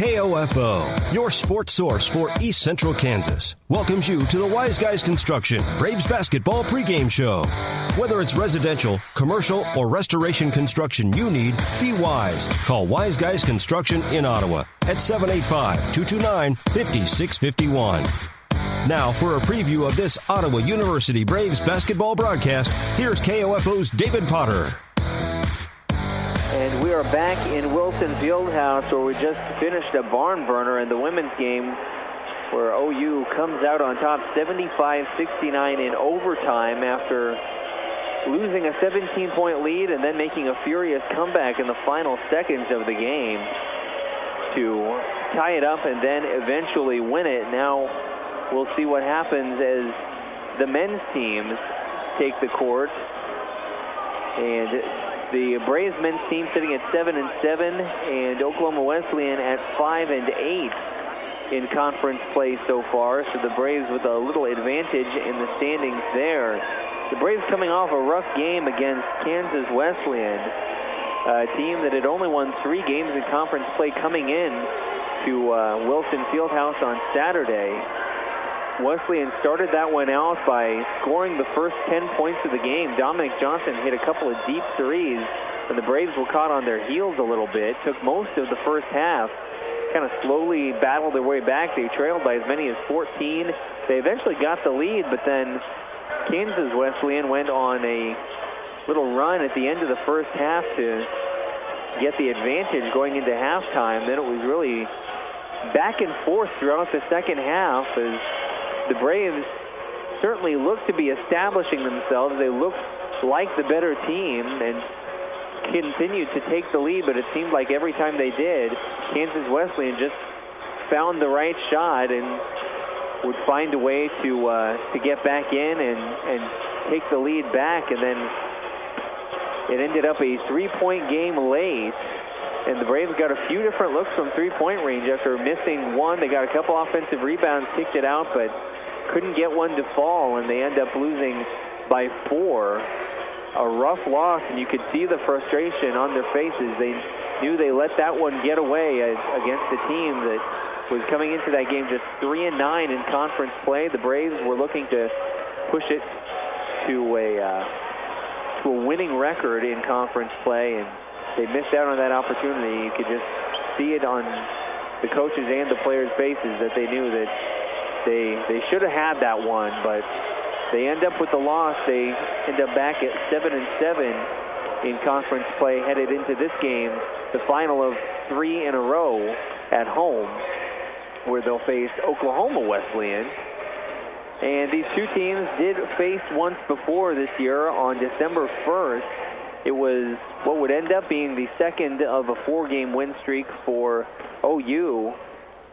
KOFO, your sports source for East Central Kansas, welcomes you to the Wise Guys Construction Braves Basketball pregame show. Whether it's residential, commercial, or restoration construction you need, be wise. Call Wise Guys Construction in Ottawa at 785-229-5651. Now for a preview of this Ottawa University Braves basketball broadcast, here's KOFO's David Potter. And we are back in Wilson Fieldhouse, where we just finished a barn burner in the women's game, where OU comes out on top 75-69 in overtime after losing a 17-point lead and then making a furious comeback in the final seconds of the game to tie it up and then eventually win it. Now we'll see what happens as the men's teams take the court. And the Braves men's team sitting at 7-7, and Oklahoma Wesleyan at 5-8 in conference play so far. So the Braves with a little advantage in the standings there. The Braves coming off a rough game against Kansas Wesleyan, a team that had only won 3 games in conference play coming in to Wilson Fieldhouse on Saturday. Wesleyan started that one out by scoring the first 10 points of the game. Dominic Johnson hit a couple of deep threes, and the Braves were caught on their heels a little bit. Took most of the first half, kind of slowly battled their way back. They trailed by as many as 14. They eventually got the lead, but then Kansas Wesleyan went on a little run at the end of the first half to get the advantage going into halftime. Then it was really back and forth throughout the second half as the Braves certainly looked to be establishing themselves. They looked like the better team and continued to take the lead, but it seemed like every time they did, Kansas Wesleyan just found the right shot and would find a way to get back in and take the lead back. And then it ended up a 3-point game late, and the Braves got a few different looks from three-point range after missing one. They got a couple offensive rebounds, kicked it out, but couldn't get one to fall, and they end up losing by 4. A rough loss, and you could see the frustration on their faces. They knew they let that one get away against a team that was coming into that game just 3-9 in conference play. The Braves were looking to push it to a winning record in conference play, and they missed out on that opportunity. You could just see it on the coaches and the players' faces that they knew that they should have had that one, but they end up with the loss. They end up back at 7-7 in conference play, headed into this game, the final of 3 in a row at home, where they'll face Oklahoma Wesleyan. And these two teams did face once before this year on December 1st. It was what would end up being the second of a 4-game win streak for OU,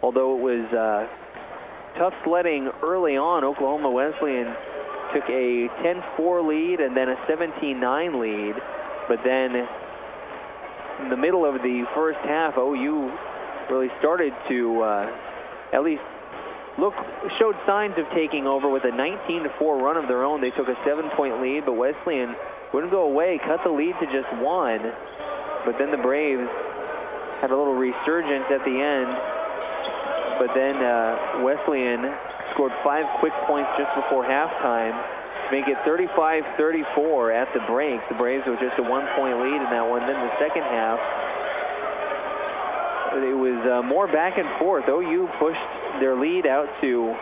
although it was tough sledding early on. Oklahoma Wesleyan took a 10-4 lead and then a 17-9 lead. But then in the middle of the first half, OU really started to at least showed signs of taking over with a 19-4 run of their own. They took a 7-point lead, but Wesleyan wouldn't go away, cut the lead to just 1. But then the Braves had a little resurgence at the end. But then Wesleyan scored 5 quick points just before halftime to make it 35-34 at the break. The Braves were just a 1-point lead in that one. Then the second half, it was more back and forth. OU pushed their lead out to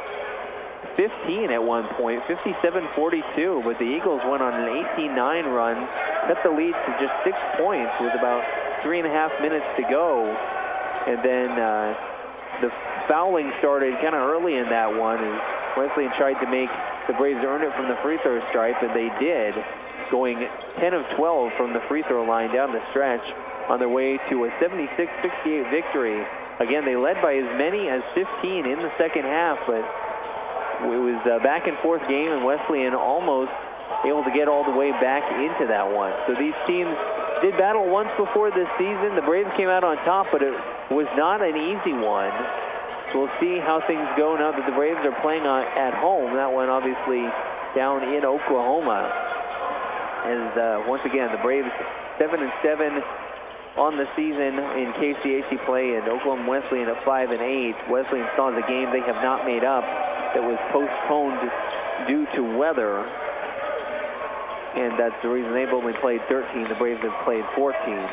15 at one point, 57-42, but the Eagles went on an 18-9 run, cut the lead to just 6 points with about 3.5 minutes to go. And then the fouling started kind of early in that one, and Wesleyan tried to make the Braves earn it from the free throw stripe, and they did, going 10 of 12 from the free throw line down the stretch on their way to a 76-68 victory. Again, they led by as many as 15 in the second half, but it was a back and forth game, and Wesleyan almost able to get all the way back into that one. So these teams did battle once before this season. The Braves came out on top, but it was not an easy one. So we'll see how things go now that the Braves are playing at home. That one obviously down in Oklahoma. As once again, the Braves 7-7 on the season in KCAC play, and Oklahoma Wesleyan at 5-8. Wesleyan still has a game they have not made up that was postponed due to weather, and that's the reason they've only played 13. The Braves have played 14.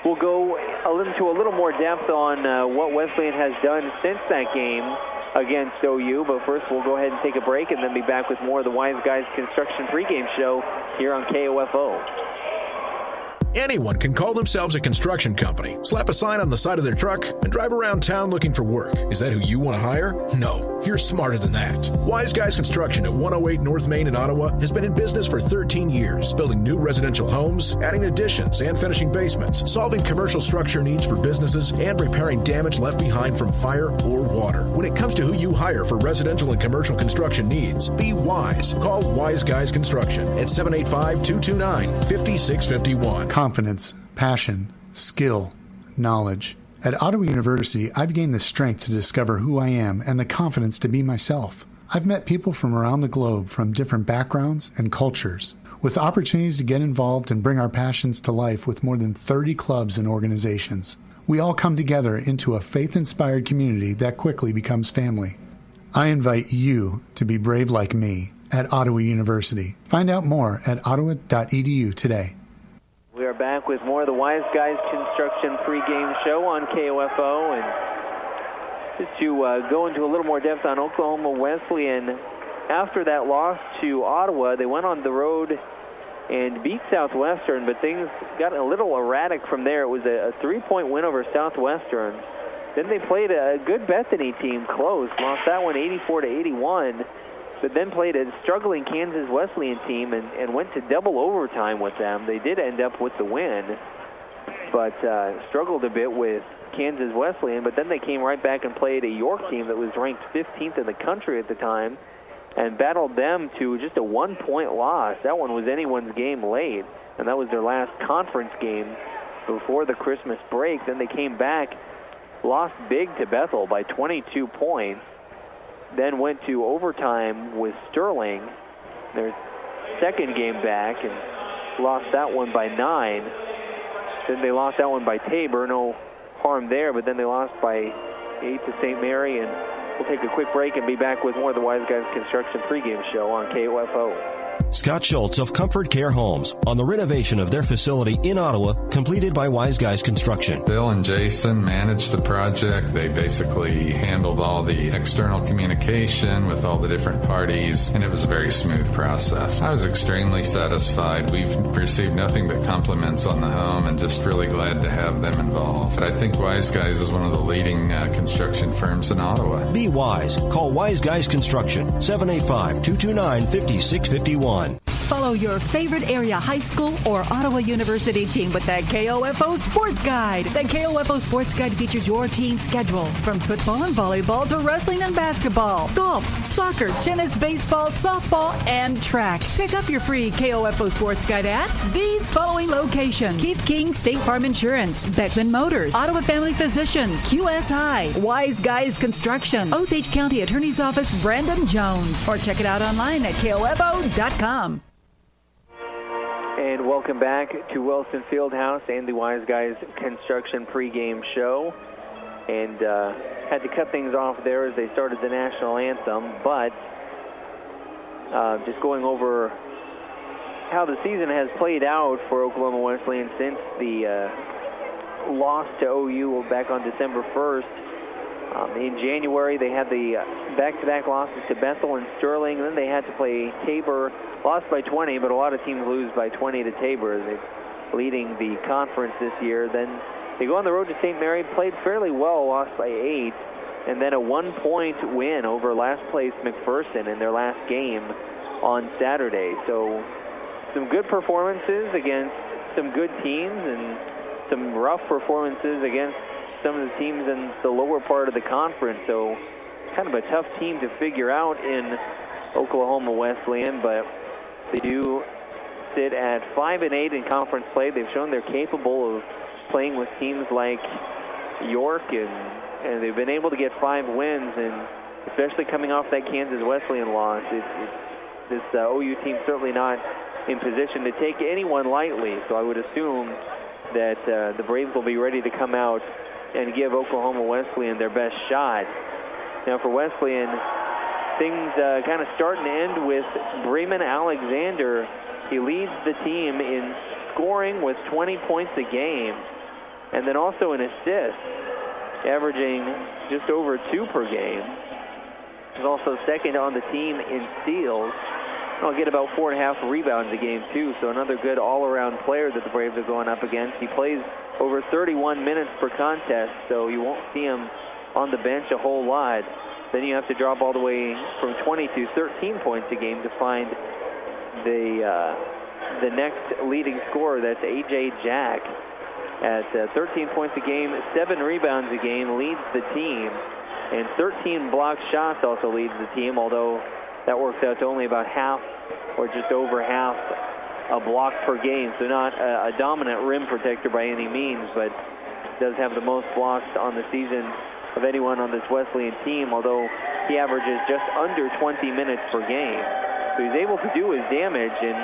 We'll go into a little more depth on what Wesleyan has done since that game against OU, but first we'll go ahead and take a break and then be back with more of the Wise Guys Construction pregame show here on KOFO. Anyone can call themselves a construction company, slap a sign on the side of their truck, and drive around town looking for work. Is that who you want to hire? No, you're smarter than that. Wise Guys Construction at 108 North Main in Ottawa has been in business for 13 years, building new residential homes, adding additions, and finishing basements, solving commercial structure needs for businesses, and repairing damage left behind from fire or water. When it comes to who you hire for residential and commercial construction needs, be wise. Call Wise Guys Construction at 785-229-5651. Confidence, passion, skill, knowledge. At Ottawa University, I've gained the strength to discover who I am and the confidence to be myself. I've met people from around the globe from different backgrounds and cultures, with opportunities to get involved and bring our passions to life with more than 30 clubs and organizations. We all come together into a faith-inspired community that quickly becomes family. I invite you to be brave like me at Ottawa University. Find out more at ottawa.edu today. We are back with more of the Wise Guys Construction pregame show on KOFO, and just to go into a little more depth on Oklahoma Wesleyan, after that loss to Ottawa, they went on the road and beat Southwestern, but things got a little erratic from there. It was a 3-point win over Southwestern. Then they played a good Bethany team close, lost that one 84-81. But then played a struggling Kansas Wesleyan team and went to double overtime with them. They did end up with the win, but struggled a bit with Kansas Wesleyan. But then they came right back and played a York team that was ranked 15th in the country at the time and battled them to just a 1-point loss. That one was anyone's game late, and that was their last conference game before the Christmas break. Then they came back, lost big to Bethel by 22 points. Then went to overtime with Sterling, their second game back, and lost that one by 9. Then they lost that one by Tabor, no harm there, but then they lost by 8 to St. Mary, and we'll take a quick break and be back with more of the Wise Guys Construction pregame show on KOFO. Scott Schultz of Comfort Care Homes on the renovation of their facility in Ottawa, completed by Wise Guys Construction. Bill and Jason managed the project. They basically handled all the external communication with all the different parties, and it was a very smooth process. I was extremely satisfied. We've received nothing but compliments on the home and just really glad to have them involved. But I think Wise Guys is one of the leading construction firms in Ottawa. Be wise. Call Wise Guys Construction, 785-229-5651. Follow your favorite area high school or Ottawa University team with the KOFO Sports Guide. The KOFO Sports Guide features your team's schedule from football and volleyball to wrestling and basketball, golf, soccer, tennis, baseball, softball, and track. Pick up your free KOFO Sports Guide at these following locations: Keith King State Farm Insurance, Beckman Motors, Ottawa Family Physicians, QSI, Wise Guys Construction, Osage County Attorney's Office, Brandon Jones, or check it out online at KOFO.com. And welcome back to Wilson Fieldhouse and the Wise Guys Construction pregame show. And had to cut things off there as they started the national anthem, but just going over how the season has played out for Oklahoma Wesleyan since the loss to OU back on December 1st. In January, they had the back-to-back losses to Bethel and Sterling, and then they had to play Tabor, lost by 20, but a lot of teams lose by 20 to Tabor. They're leading the conference this year. Then they go on the road to St. Mary, played fairly well, lost by 8, and then a 1-point win over last-place McPherson in their last game on Saturday. So some good performances against some good teams and some rough performances against some of the teams in the lower part of the conference. So kind of a tough team to figure out in Oklahoma Wesleyan, but they do sit at 5-8 in conference play. They've shown they're capable of playing with teams like York, and they've been able to get 5 wins, and especially coming off that Kansas Wesleyan loss, this OU team certainly not in position to take anyone lightly. So I would assume that the Braves will be ready to come out and give Oklahoma Wesleyan their best shot. Now for Wesleyan, things kind of start and end with Bremen Alexander. He leads the team in scoring with 20 points a game, and then also in assists, averaging just over 2 per game. He's also second on the team in steals. He'll get about 4.5 rebounds a game, too, so another good all-around player that the Braves are going up against. He plays over 31 minutes per contest, so you won't see him on the bench a whole lot. Then you have to drop all the way from 20 to 13 points a game to find the next leading scorer. That's A.J. Jack at 13 points a game, 7 rebounds a game, leads the team. And 13 blocked shots also leads the team, although that works out to only about half or just over half a block per game. So not a dominant rim protector by any means, but does have the most blocks on the season of anyone on this Wesleyan team, although he averages just under 20 minutes per game. So he's able to do his damage in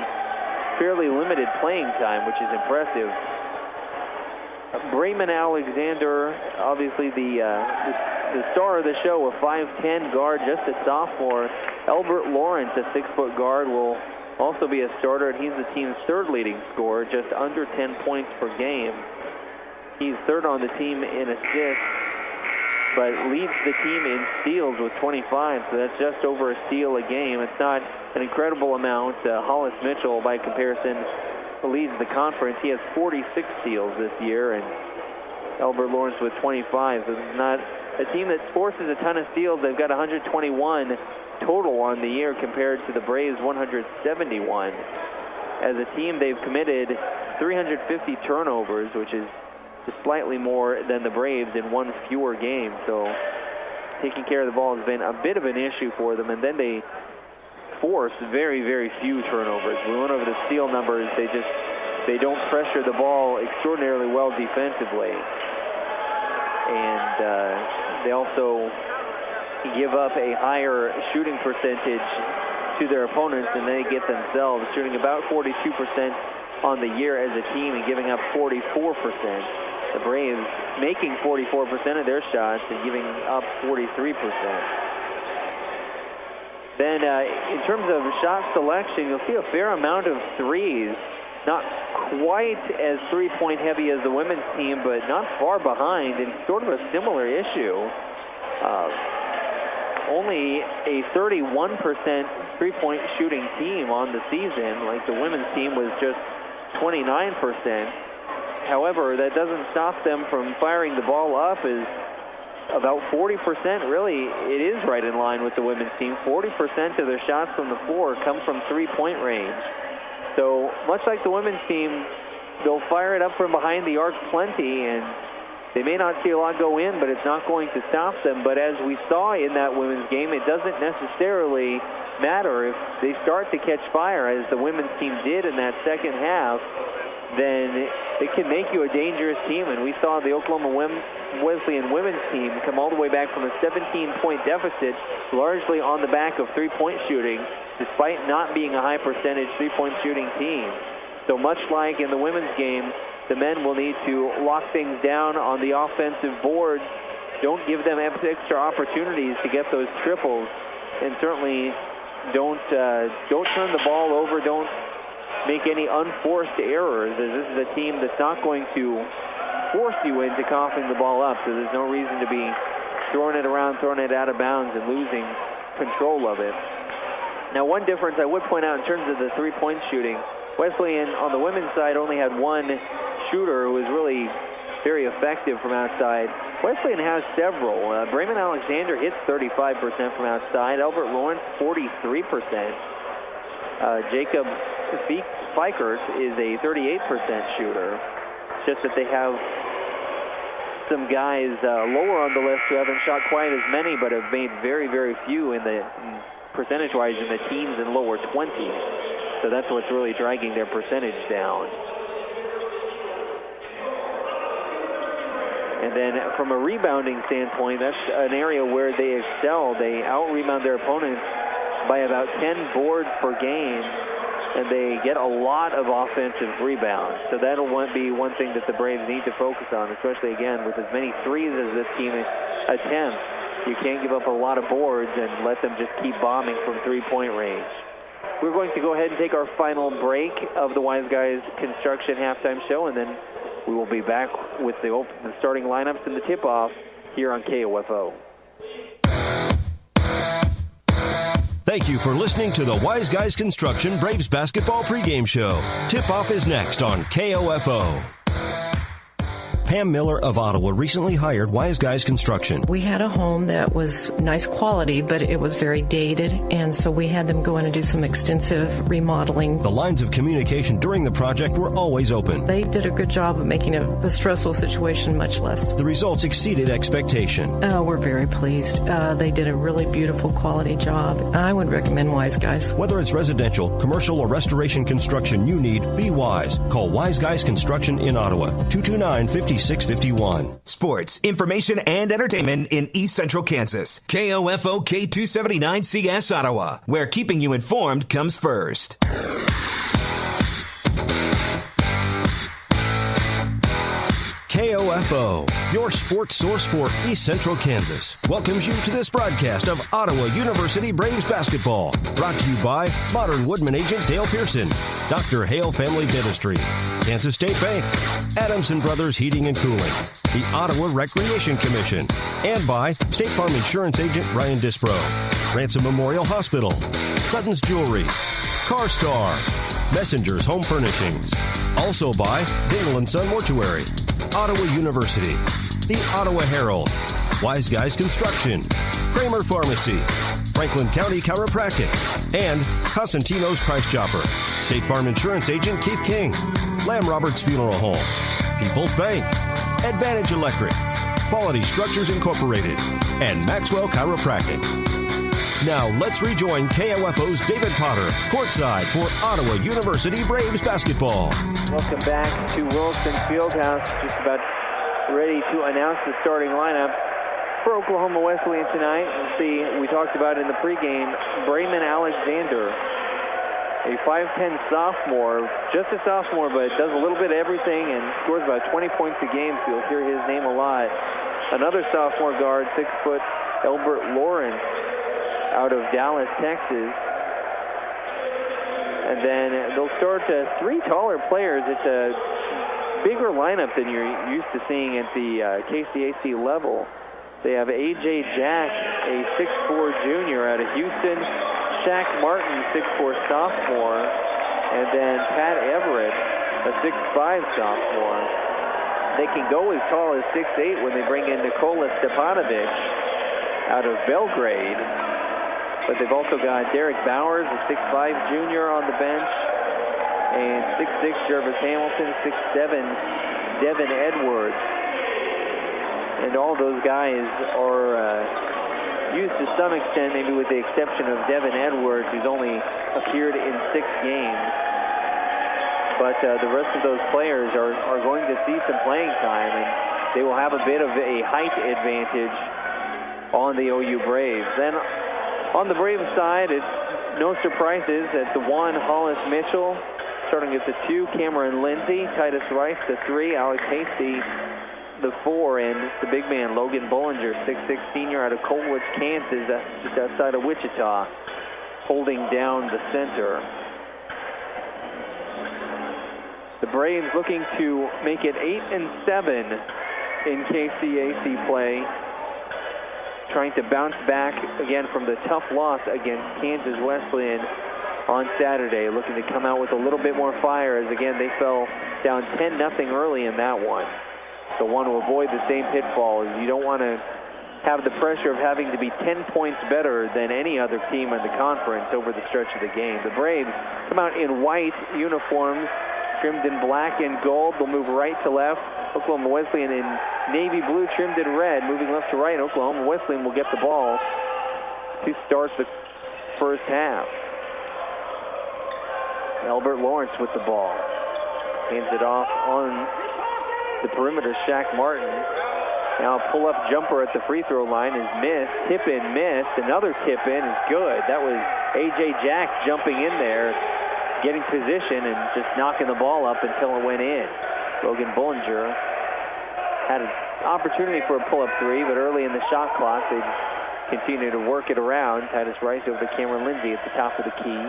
fairly limited playing time, which is impressive. Bremen Alexander, obviously the star of the show, a 5'10 guard, just a sophomore. Albert Lawrence, a 6-foot guard, will also be a starter, and he's the team's third leading scorer, just under 10 points per game. He's third on the team in assists, but leads the team in steals with 25, so that's just over a steal a game. It's not an incredible amount. Hollis Mitchell, by comparison, leads the conference. He has 46 steals this year, and Albert Lawrence with 25. So it's not a team that forces a ton of steals. They've got 121 total on the year compared to the Braves' 171. As a team, they've committed 350 turnovers, which is just slightly more than the Braves in one fewer game. So taking care of the ball has been a bit of an issue for them, and then they force very, very few turnovers. We went over the steal numbers. They don't pressure the ball extraordinarily well defensively, and they also give up a higher shooting percentage to their opponents than they get themselves, shooting about 42% on the year as a team and giving up 44%. The Braves making 44% of their shots and giving up 43%. Then in terms of shot selection, you'll see a fair amount of threes. Not quite as three-point heavy as the women's team, but not far behind, and sort of a similar issue. Only a 31% three-point shooting team on the season, like the women's team was just 29%. However, that doesn't stop them from firing the ball up as about 40%. Really, it is right in line with the women's team. 40% of their shots from the floor come from three-point range. So much like the women's team, they'll fire it up from behind the arc plenty, and they may not see a lot go in, but it's not going to stop them. But as we saw in that women's game, it doesn't necessarily matter if they start to catch fire, as the women's team did in that second half. Then it can make you a dangerous team. And we saw the Oklahoma Wesleyan women's team come all the way back from a 17-point deficit, largely on the back of three-point shooting, despite not being a high-percentage three-point shooting team. So much like in the women's game, the men will need to lock things down on the offensive boards. Don't give them extra opportunities to get those triples, and certainly don't turn the ball over. Don't make any unforced errors, as this is a team that's not going to force you into coughing the ball up, so there's no reason to be throwing it around, throwing it out of bounds, and losing control of it. Now, one difference I would point out in terms of the three-point shooting, Wesleyan on the women's side only had one shooter who was really very effective from outside. Wesleyan has several. Bremen Alexander hits 35% from outside. Albert Lawrence, 43%. Jacob Fikert is a 38% shooter. It's just that they have some guys lower on the list who haven't shot quite as many, but have made very, very few in the percentage-wise in the teens and lower 20s. So that's what's really dragging their percentage down. And then from a rebounding standpoint, that's an area where they excel. They out-rebound their opponents by about 10 boards per game. and they get a lot of offensive rebounds. So that'll be one thing that the Braves need to focus on, especially, again, with as many threes as this team attempts. You can't give up a lot of boards and let them just keep bombing from three-point range. We're going to go ahead and take our final break of the Wise Guys Construction halftime show, and then we will be back with the starting lineups and the tip-off here on KOFO. Thank you for listening to the Wise Guys Construction Braves Basketball pregame show. Tip-off is next on KOFO. Pam Miller of Ottawa recently hired Wise Guys Construction. We had a home that was nice quality, but it was very dated, and so we had them go in and do some extensive remodeling. The lines of communication during the project were always open. They did a good job of making the stressful situation much less. The results exceeded expectation. We're very pleased. They did a really beautiful quality job. I would recommend Wise Guys. Whether it's residential, commercial, or restoration construction you need, be Wise. Call Wise Guys Construction in Ottawa, 229-5651. Sports, information, and entertainment in East Central Kansas. KOFO K279CS Ottawa, where keeping you informed comes first. KOFO, your sports source for East Central Kansas, welcomes you to this broadcast of Ottawa University Braves basketball. Brought to you by Modern Woodman agent Dale Pearson, Dr. Hale Family Dentistry, Kansas State Bank, Adamson Brothers Heating and Cooling, the Ottawa Recreation Commission, and by State Farm Insurance agent Ryan Dispro, Ransom Memorial Hospital, Sutton's Jewelry, CarStar, Messengers Home Furnishings. Also by Dingle & Son Mortuary, Ottawa University, the Ottawa Herald, Wise Guys Construction, Kramer Pharmacy, Franklin County Chiropractic, and Cosentino's Price Chopper, State Farm Insurance agent Keith King, Lamb Roberts Funeral Home, People's Bank, Advantage Electric, Quality Structures Incorporated, and Maxwell Chiropractic. Now let's rejoin KOFO's David Potter, courtside for Ottawa University Braves basketball. Welcome back to Wilson Fieldhouse. Just about ready to announce the starting lineup for Oklahoma Wesleyan tonight. We talked about in the pregame, Brayman Alexander, a 5'10 sophomore, just a sophomore, but does a little bit of everything and scores about 20 points a game, so you'll hear his name a lot. Another sophomore guard, 6 foot, Elbert Lawrence, out of Dallas, Texas. And then they'll start 3 taller players. It's a bigger lineup than you're used to seeing at the KCAC level. They have A.J. Jack, a 6'4 junior out of Houston, Shaq Martin, 6'4 sophomore, and then Pat Everett, a 6'5 sophomore. They can go as tall as 6'8 when they bring in Nikola Stepanovic out of Belgrade. But they've also got Derek Bowers, a 6'5 junior on the bench, and 6'6 Jervis Hamilton, 6'7 Devin Edwards. And all those guys are used to some extent, maybe with the exception of Devin Edwards, who's only appeared in 6 games. But the rest of those players are going to see some playing time, and they will have a bit of a height advantage on the OU Braves. Then on the Braves side, it's no surprises at the 1, Hollis Mitchell. Starting at the 2, Cameron Lindsay. Titus Rice, the 3, Alex Hasty, the 4, and the big man, Logan Bollinger, 6'6 senior out of Colwich, Kansas, just outside of Wichita, holding down the center. The Braves looking to make it 8-7 in KCAC play, trying to bounce back again from the tough loss against Kansas Wesleyan on Saturday, looking to come out with a little bit more fire as, again, they fell down 10-0 early in that one. So want to avoid the same pitfall. You don't want to have the pressure of having to be 10 points better than any other team in the conference over the stretch of the game. The Braves come out in white uniforms, trimmed in black and gold. They'll move right to left. Oklahoma Wesleyan in navy blue, trimmed in red, moving left to right. Oklahoma Wesleyan will get the ball to start the first half. Albert Lawrence with the ball. Hands it off on the perimeter, Shaq Martin. Now pull-up jumper at the free throw line is missed. Tip-in missed. Another tip-in is good. That was A.J. Jack jumping in there getting position and just knocking the ball up until it went in. Logan Bullinger had an opportunity for a pull-up three, but early in the shot clock, they continue to work it around. Titus Rice over to Cameron Lindsay at the top of the key.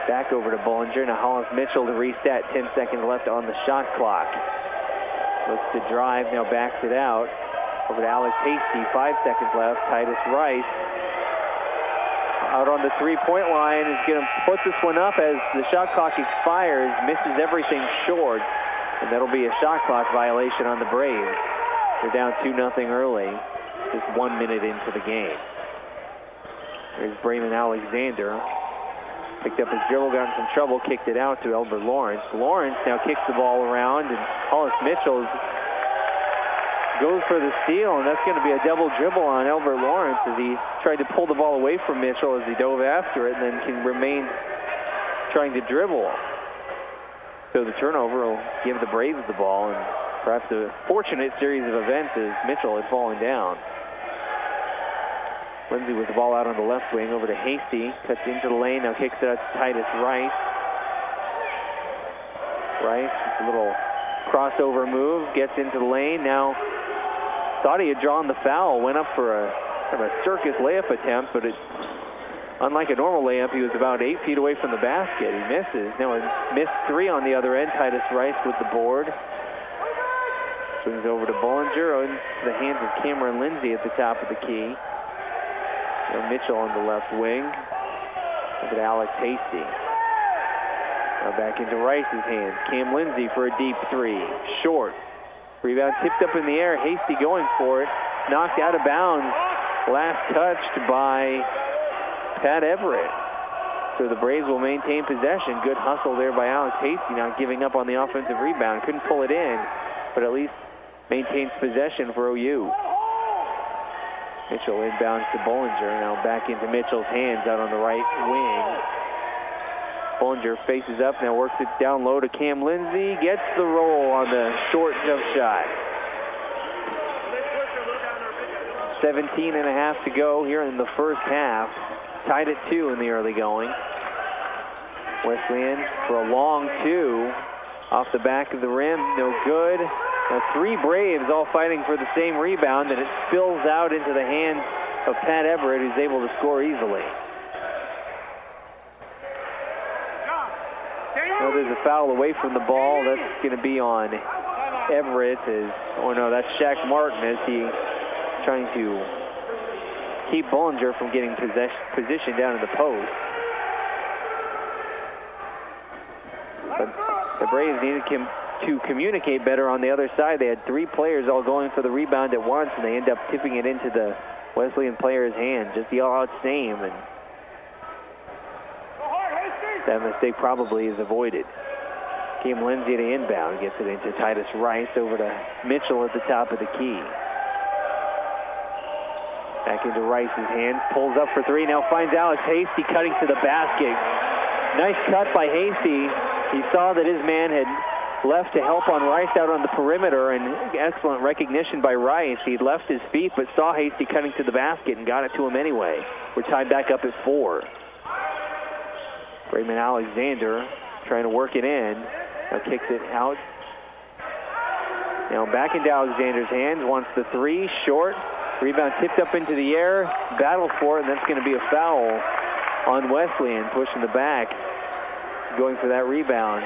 Back over to Bullinger. Now Hollis Mitchell to reset. 10 seconds left on the shot clock. Looks to drive, now backs it out. Over to Alex Hasty, 5 seconds left. Titus Rice out on the three-point line is going to put this one up as the shot clock expires, misses everything short, and that'll be a shot clock violation on the Braves. They're down 2-0 early, just 1 minute into the game. There's Brayman Alexander. Picked up his dribble, got in some trouble, kicked it out to Elbert Lawrence. Lawrence now kicks the ball around, and Hollis Mitchell goes for the steal, and that's going to be a double dribble on Elbert Lawrence as he tried to pull the ball away from Mitchell as he dove after it, and then can remain trying to dribble. So the turnover will give the Braves the ball, and perhaps a fortunate series of events as Mitchell had fallen down. Lindsay with the ball out on the left wing over to Hasty, cuts into the lane, now kicks it out to Titus Rice. Rice, a little crossover move, gets into the lane, now thought he had drawn the foul, went up for a kind of a circus layup attempt, but it, unlike a normal layup, he was about 8 feet away from the basket. He misses. Now a missed three on the other end. Titus Rice with the board. Swings over to Bullinger, into the hands of Cameron Lindsay at the top of the key. Now Mitchell on the left wing. Look at Alex Hasty. Now back into Rice's hands. Cam Lindsay for a deep three. Short. Rebound tipped up in the air. Hasty going for it. Knocked out of bounds. Last touched by Pat Everett. So the Braves will maintain possession. Good hustle there by Alex Hasty, not giving up on the offensive rebound. Couldn't pull it in, but at least maintains possession for OU. Mitchell inbounds to Bullinger. Now back into Mitchell's hands out on the right wing. Bullinger faces up, now works it down low to Cam Lindsay. Gets the roll on the short jump shot. 17.5 to go here in the first half. Tied at 2 in the early going. Wesleyan for a long two. Off the back of the rim, no good. Now 3 Braves all fighting for the same rebound, and it spills out into the hands of Pat Everett, who's able to score easily. Now there's a foul away from the ball. That's going to be on Everett. That's Shaq Martin as he trying to keep Bullinger from getting position down in the post. But the Braves needed to communicate better on the other side. They had 3 players all going for the rebound at once, and they end up tipping it into the Wesleyan player's hand. Just the all-out same, and that mistake probably is avoided. Cam Lindsay to inbound, gets it into Titus Rice, over to Mitchell at the top of the key. Back into Rice's hands, pulls up for 3, now finds Alex Hasty cutting to the basket. Nice cut by Hasty. He saw that his man had left to help on Rice out on the perimeter, and excellent recognition by Rice. He left his feet but saw Hasty cutting to the basket and got it to him anyway. We're tied back up at 4. Brayman Alexander trying to work it in. Now kicks it out. Now back into Alexander's hands. Wants the 3. Short. Rebound tipped up into the air. Battle for it, and that's going to be a foul on Wesleyan. Pushing the back. Going for that rebound.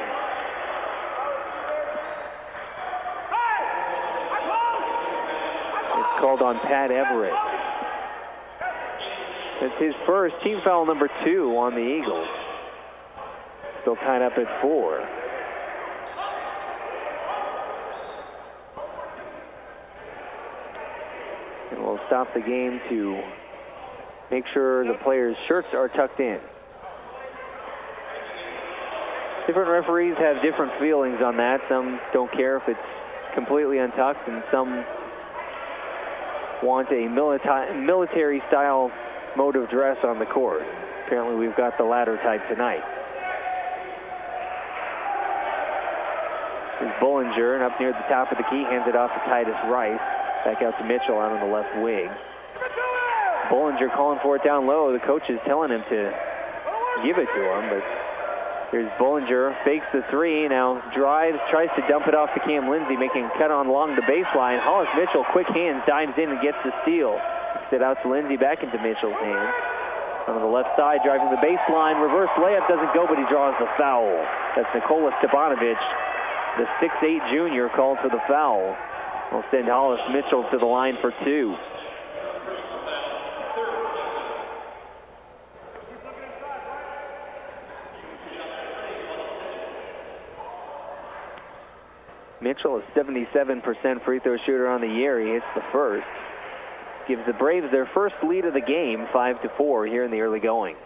It's called on Pat Everett. It's his first, team foul number 2 on the Eagles. Still tied up at 4. And we'll stop the game to make sure the players' shirts are tucked in. Different referees have different feelings on that. Some don't care if it's completely untucked, and some want a military-style mode of dress on the court. Apparently we've got the latter type tonight. There's Bullinger, and up near the top of the key, hands it off to Titus Rice. Back out to Mitchell out on the left wing. Bullinger calling for it down low. The coach is telling him to give it to him, but here's Bollinger, fakes the three, now drives, tries to dump it off to Cam Lindsay, making a cut on along the baseline. Hollis Mitchell, quick hands, dives in and gets the steal. Sit out to Lindsay, back into Mitchell's hands. On the left side, driving the baseline, reverse layup doesn't go, but he draws the foul. That's Nikola Stepanovic, the 6'8 junior, called for the foul. We'll send Hollis Mitchell to the line for two. Mitchell is 77% free throw shooter on the year. He hits the first. Gives the Braves their first lead of the game, 5-4 here in the early going.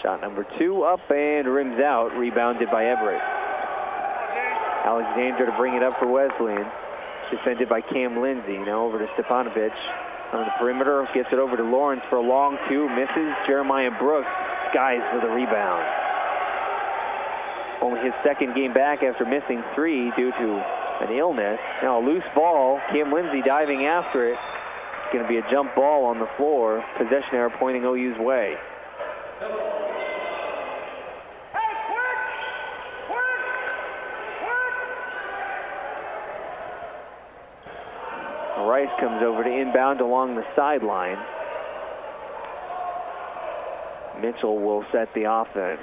Shot number 2 up and rims out, rebounded by Everett. Alexander to bring it up for Wesleyan. Defended by Cam Lindsay. Now over to Stepanovic on the perimeter. Gets it over to Lawrence for a long two. Misses. Jeremiah Brooks skies for the rebound. Only his second game back after missing 3 due to an illness. Now a loose ball. Cam Lindsay diving after it. It's going to be a jump ball on the floor. Possession error pointing OU's way. Rice comes over to inbound along the sideline. Mitchell will set the offense.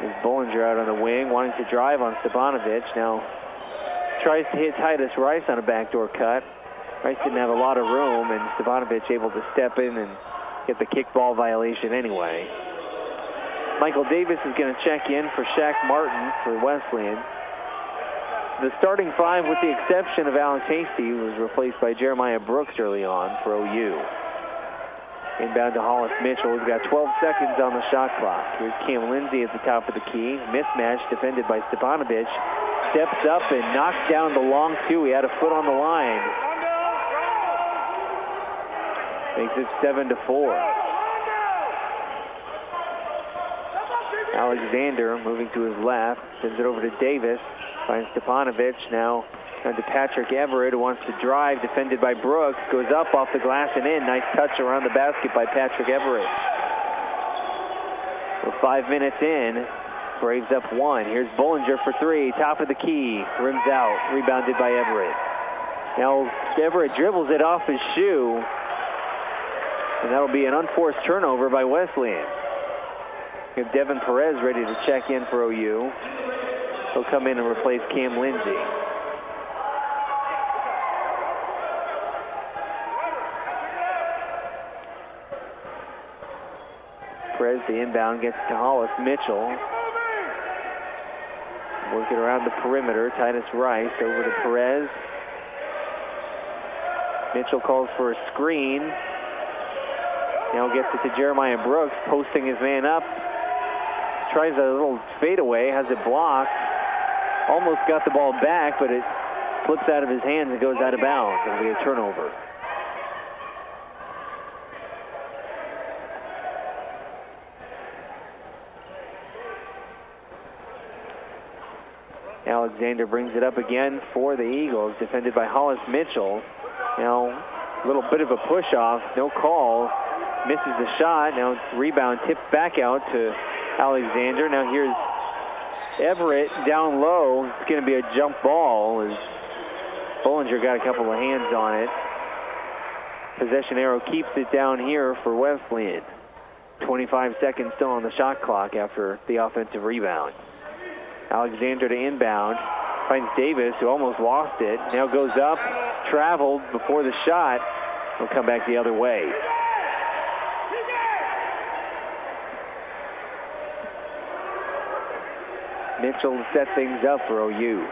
There's Bollinger out on the wing, wanting to drive on Stepanovic. Now tries to hit Titus Rice on a backdoor cut. Rice didn't have a lot of room, and Stepanovic able to step in and get the kickball violation anyway. Michael Davis is going to check in for Shaq Martin for Wesleyan. The starting 5, with the exception of Alex Hasty, was replaced by Jeremiah Brooks early on for OU. Inbound to Hollis Mitchell. We've got 12 seconds on the shot clock. Here's Cam Lindsay at the top of the key. Mismatch defended by Stepanovic. Steps up and knocks down the long two. He had a foot on the line. Makes it 7-4. Alexander moving to his left. Sends it over to Davis. Finds Stepanovic. Now to Patrick Everett, who wants to drive, defended by Brooks. Goes up off the glass and in. Nice touch around the basket by Patrick Everett. We're 5 minutes in. Braves up 1. Here's Bollinger for 3. Top of the key. Rims out. Rebounded by Everett. Now Everett dribbles it off his shoe. And that'll be an unforced turnover by Wesleyan. We have Devin Perez ready to check in for OU. He'll come in and replace Cam Lindsay. Perez, the inbound, gets to Hollis Mitchell. Working around the perimeter. Titus Rice over to Perez. Mitchell calls for a screen. Now gets it to Jeremiah Brooks, posting his man up. Tries a little fadeaway, has it blocked. Almost got the ball back, but it slips out of his hands and goes out of bounds. It'll be a turnover. Alexander brings it up again for the Eagles, defended by Hollis Mitchell. Now, a little bit of a push-off, no call. Misses the shot. Now rebound tipped back out to Alexander. Now here's Everett down low. It's going to be a jump ball as Bollinger got a couple of hands on it. Possession arrow keeps it down here for Wesleyan. 25 seconds still on the shot clock after the offensive rebound. Alexander to inbound. Finds Davis, who almost lost it. Now goes up, traveled before the shot. He'll come back the other way. Mitchell to set things up for OU.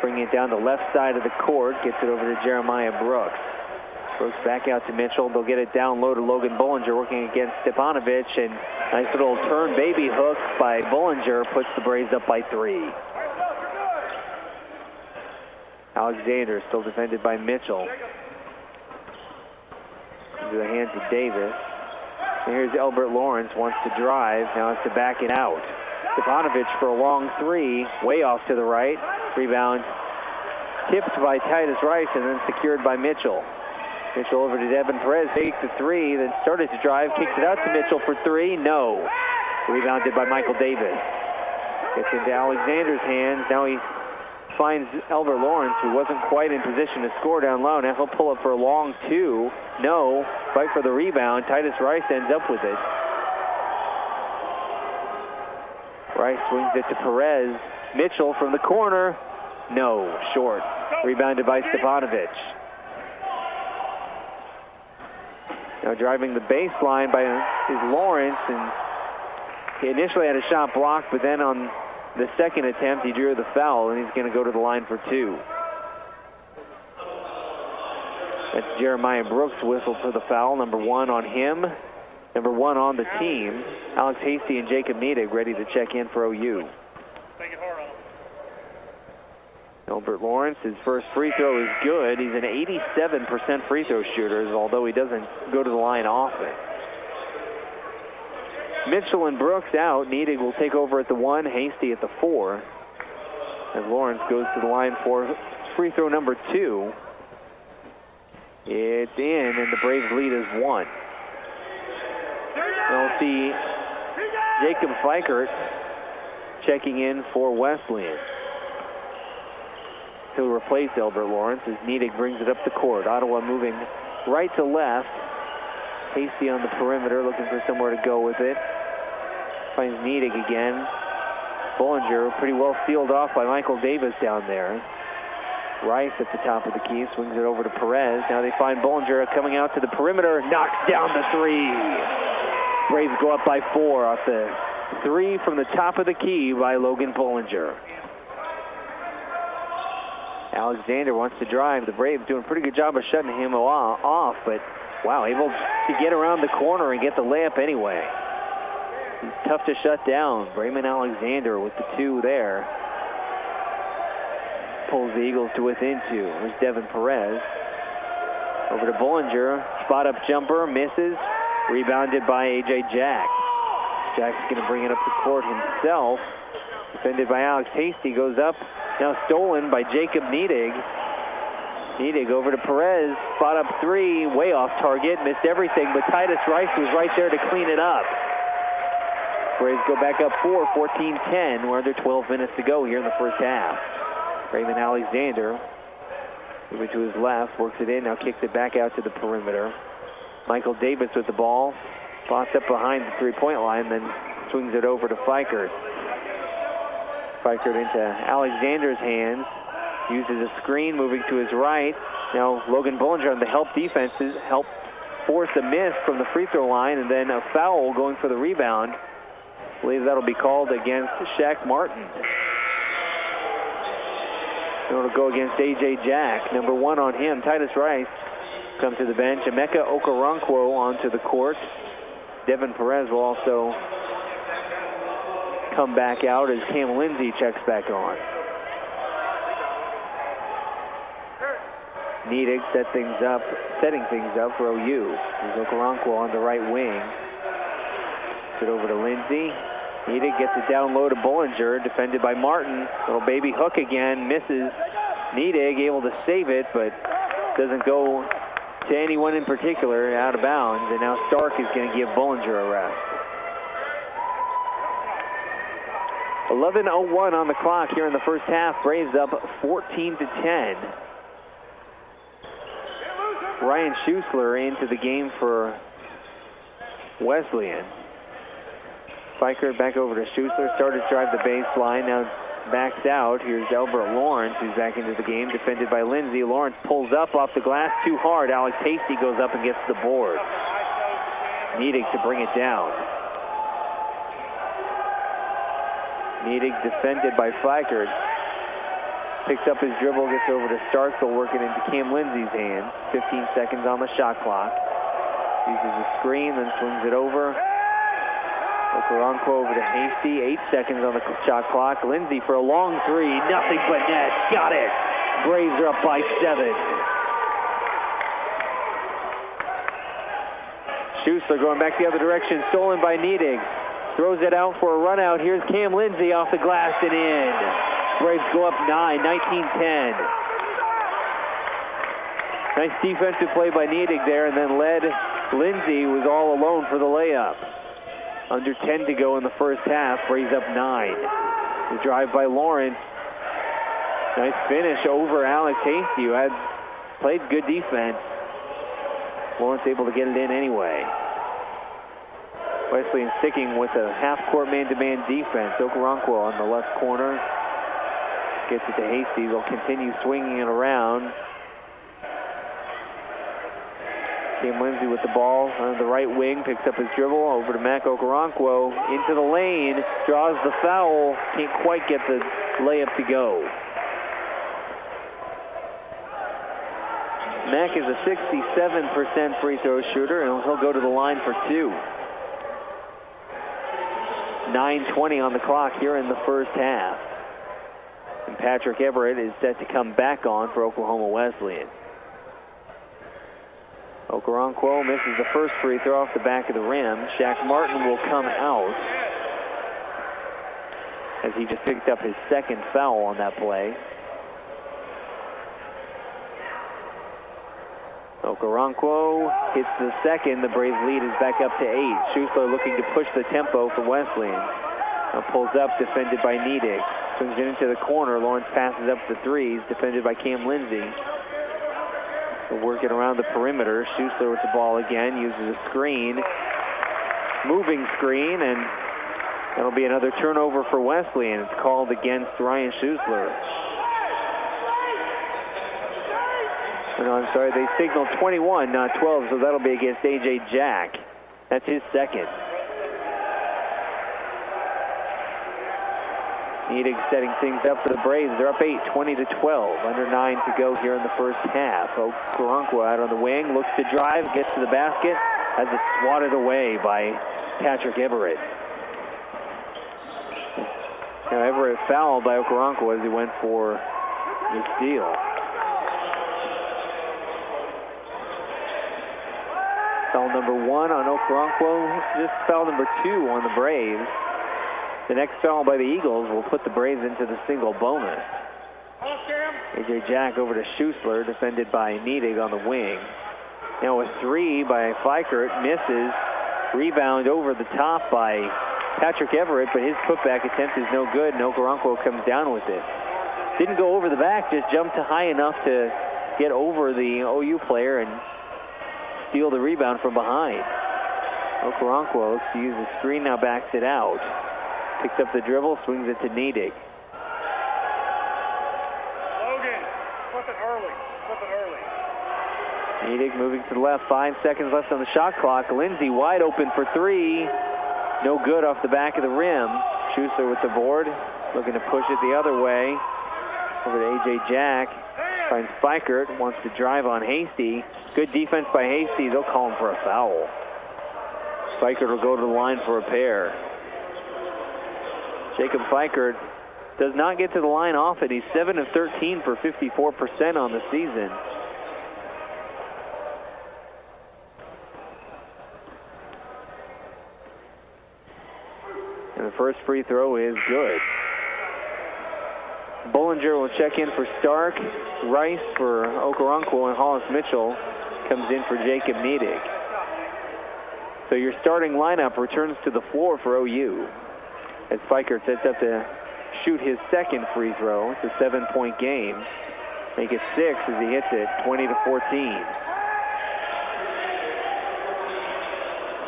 Bringing it down the left side of the court. Gets it over to Jeremiah Brooks. Brooks back out to Mitchell. They'll get it down low to Logan Bollinger, working against Stepanovic. And nice little turn baby hook by Bollinger puts the Braves up by 3. Alexander still defended by Mitchell. Into the hands of Davis. And here's Albert Lawrence, wants to drive. Now it's to back it out. Stepanovic for a long 3, way off to the right. Rebound tipped by Titus Rice and then secured by Mitchell. Mitchell over to Devin Perez, takes the three, then started to drive, kicks it out to Mitchell for three, no. Rebounded by Michael Davis. Gets into Alexander's hands, now he finds Elbert Lawrence, who wasn't quite in position to score down low. Now he'll pull up for a long two, no. Fight for the rebound, Titus Rice ends up with it. Rice swings it to Perez. Mitchell from the corner, no, short. Rebounded by Stefanovic. Now driving the baseline is Lawrence, and he initially had a shot blocked, but then on the second attempt he drew the foul, and he's going to go to the line for two. That's Jeremiah Brooks whistled for the foul, number one on him, number one on the team. Alex Hasty and Jacob Nedig ready to check in for OU. Elbert Lawrence, his first free throw is good. He's an 87% free throw shooter, although he doesn't go to the line often. Mitchell and Brooks out. Nedig will take over at the 1, Hasty at the 4. As Lawrence goes to the line for free throw number 2. It's in, and the Braves lead is 1. We'll see Jacob Fikert checking in for Wesleyan. He'll replace Elbert Lawrence as Nedig brings it up the court. Ottawa moving right to left. Hasty on the perimeter looking for somewhere to go with it. Finds Nedig again. Bollinger pretty well sealed off by Michael Davis down there. Rice at the top of the key, swings it over to Perez. Now they find Bollinger coming out to the perimeter, knocks down the three. Braves go up by 4 off the three from the top of the key by Logan Bollinger. Alexander wants to drive. The Braves doing a pretty good job of shutting him off, but wow, able to get around the corner and get the layup anyway. He's tough to shut down. Brayman Alexander with the 2 there. Pulls the Eagles to within 2. There's Devin Perez. Over to Bollinger. Spot up jumper, misses. Rebounded by A.J. Jack. Jack's going to bring it up the court himself. Defended by Alex Hasty. Goes up. Now stolen by Jacob Nedig. Nedig over to Perez. Spot up 3. Way off target. Missed everything, but Titus Rice was right there to clean it up. Braves go back up 4, 14-10. We're under 12 minutes to go here in the first half. Raymond Alexander moving to his left, works it in, now kicks it back out to the perimeter. Michael Davis with the ball, spots up behind the three-point line, then swings it over to Fikert. Fikert into Alexander's hands, uses a screen, moving to his right. Now Logan Bollinger on the help defenses, help force a miss from the free throw line, and then a foul going for the rebound. I believe that'll be called against Shaq Martin. It'll go against A.J. Jack. Number 1 on him. Titus Rice comes to the bench. Emeka Okoronkwo onto the court. Devin Perez will also come back out as Cam Lindsay checks back on. Nedig setting things up for OU. There's Okoronkwo on the right wing. It over to Lindsay. Nedig gets it down low to Bollinger, defended by Martin. Little baby hook again, misses. Nedig able to save it, but doesn't go to anyone in particular, out of bounds. And now Stark is going to give Bollinger a rest. 11:01 on the clock here in the first half. Braves up 14-10. Ryan Schuessler into the game for Wesleyan. Fikert back over to Schuessler. Started to drive the baseline. Now backs out. Here's Elbert Lawrence, who's back into the game, defended by Lindsay. Lawrence pulls up off the glass too hard. Alex Hasty goes up and gets the board. Nedig to bring it down. Nedig defended by Fikert. Picks up his dribble, gets over to Stark. They'll work it into Cam Lindsay's hands. 15 seconds on the shot clock. Uses a screen, then swings it over. Okoronkwo over to Hasty. 8 seconds on the shot clock. Lindsay for a long 3. Nothing but net. Got it. Braves are up by 7. Schuessler going back the other direction. Stolen by Nedig. Throws it out for a run out. Here's Cam Lindsay off the glass and in. Braves go up 9, 19-10. Nice defensive play by Niedig there, and then led Lindsay was all alone for the layup. Under 10 to go in the first half. Braves up 9. The drive by Lawrence. Nice finish over Alex Hasty, who had played good defense. Lawrence able to get it in anyway. Wesleyan sticking with a half-court man-to-man defense. Okoronkwo on the left corner. Gets it to Hasty. They'll continue swinging it around. Cam Lindsay with the ball on the right wing. Picks up his dribble. Over to Mac Okoronkwo. Into the lane. Draws the foul. Can't quite get the layup to go. Mac is a 67% free throw shooter, and he'll go to the line for 2. 9:20 on the clock here in the first half. And Patrick Everett is set to come back on for Oklahoma Wesleyan. Okoronkwo misses the first free throw off the back of the rim. Shaq Martin will come out as he just picked up his second foul on that play. Okoronkwo hits the second. The Braves lead is back up to 8. Schuessler looking to push the tempo for Wesleyan. Now pulls up, defended by Niedig. Swings it into the corner. Lawrence passes up the threes, defended by Cam Lindsay. They'll work it around the perimeter. Schuessler with the ball again, uses a screen. Moving screen, and that'll be another turnover for Wesleyan. It's called against Ryan Schuessler. No, I'm sorry, they signaled 21, not 12, so that'll be against A.J. Jack. That's his second. Niedig setting things up for the Braves. They're up 8, 20-12. Under 9 to go here in the first half. Okoronkwo out on the wing, looks to drive, gets to the basket, has it swatted away by Patrick Everett. Now Everett fouled by Okoronkwo as he went for the steal. Foul number 1 on Okoronkwo. This foul number 2 on the Braves. The next foul by the Eagles will put the Braves into the single bonus. A.J. Jack over to Schuessler, defended by Niedig on the wing. Now a 3 by Fikert, misses. Rebound over the top by Patrick Everett, but his putback attempt is no good, and Okoronkwo comes down with it. Didn't go over the back, just jumped high enough to get over the OU player and steal the rebound from behind. Okoronkwo looks to use the screen, now backs it out. Picks up the dribble, swings it to Niedig. Logan, flip it early. Niedig moving to the left, 5 seconds left on the shot clock. Lindsay wide open for 3. No good off the back of the rim. Schuessler with the board, looking to push it the other way. Over to A.J. Jack. Finds Fikert, wants to drive on Hasty. Good defense by Hasty. They'll call him for a foul. Fikert will go to the line for a pair. Jacob Fikert does not get to the line often. He's 7 of 13 for 54% on the season. And the first free throw is good. Bollinger will check in for Stark. Rice for Okoronkwo, and Hollis Mitchell comes in for Jacob Niedig. So your starting lineup returns to the floor for OU as Fikert sets up to shoot his second free throw. It's a 7-point game. Make it 6 as he hits it, 20-14.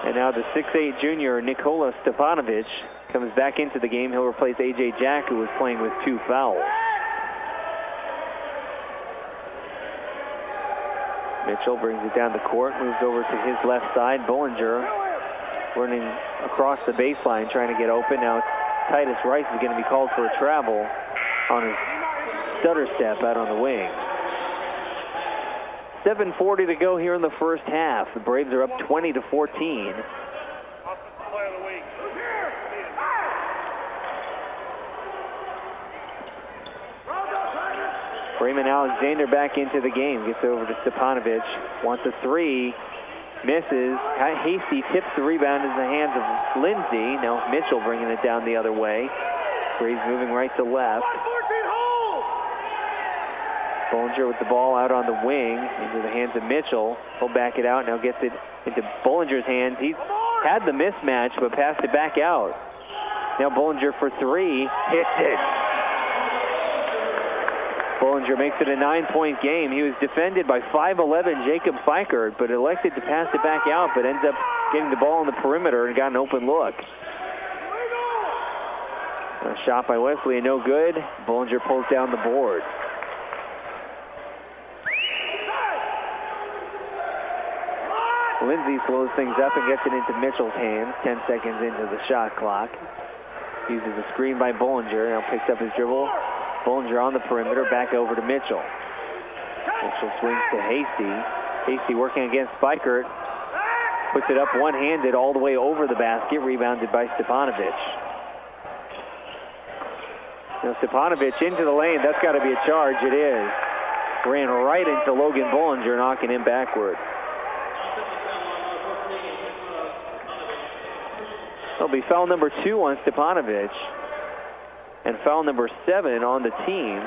And now the 6'8 junior Nikola Stepanovic comes back into the game. He'll replace A.J. Jack, who was playing with 2 fouls. Mitchell brings it down the court, moves over to his left side. Bollinger running across the baseline, trying to get open. Now Titus Rice is going to be called for a travel on his stutter step out on the wing. 7:40 to go here in the first half. The Braves are up 20-14. Raymond Alexander back into the game. Gets over to Stepanovic. Wants a 3. Misses. Hasty tips the rebound in the hands of Lindsay. Now Mitchell bringing it down the other way. Braves moving right to left. Bollinger with the ball out on the wing into the hands of Mitchell. He'll back it out, now gets it into Bollinger's hands. He's had the mismatch, but passed it back out. Now Bollinger for three, hits it. Bollinger makes it a 9-point game. He was defended by 5'11" Jacob Fikert, but elected to pass it back out, but ends up getting the ball on the perimeter and got an open look. A shot by Wesleyan, no good. Bollinger pulls down the board. Lindsay slows things up and gets it into Mitchell's hands. 10 seconds into the shot clock. Uses a screen by Bollinger. Now picks up his dribble. Bollinger on the perimeter, back over to Mitchell. Mitchell swings to Hasty. Hasty working against Fikert. Puts it up one-handed all the way over the basket, rebounded by Stepanovic. Now Stepanovic into the lane. That's got to be a charge. It is. Ran right into Logan Bollinger, knocking him backward. That'll be foul number 2 on Stepanovic. And foul number 7 on the team.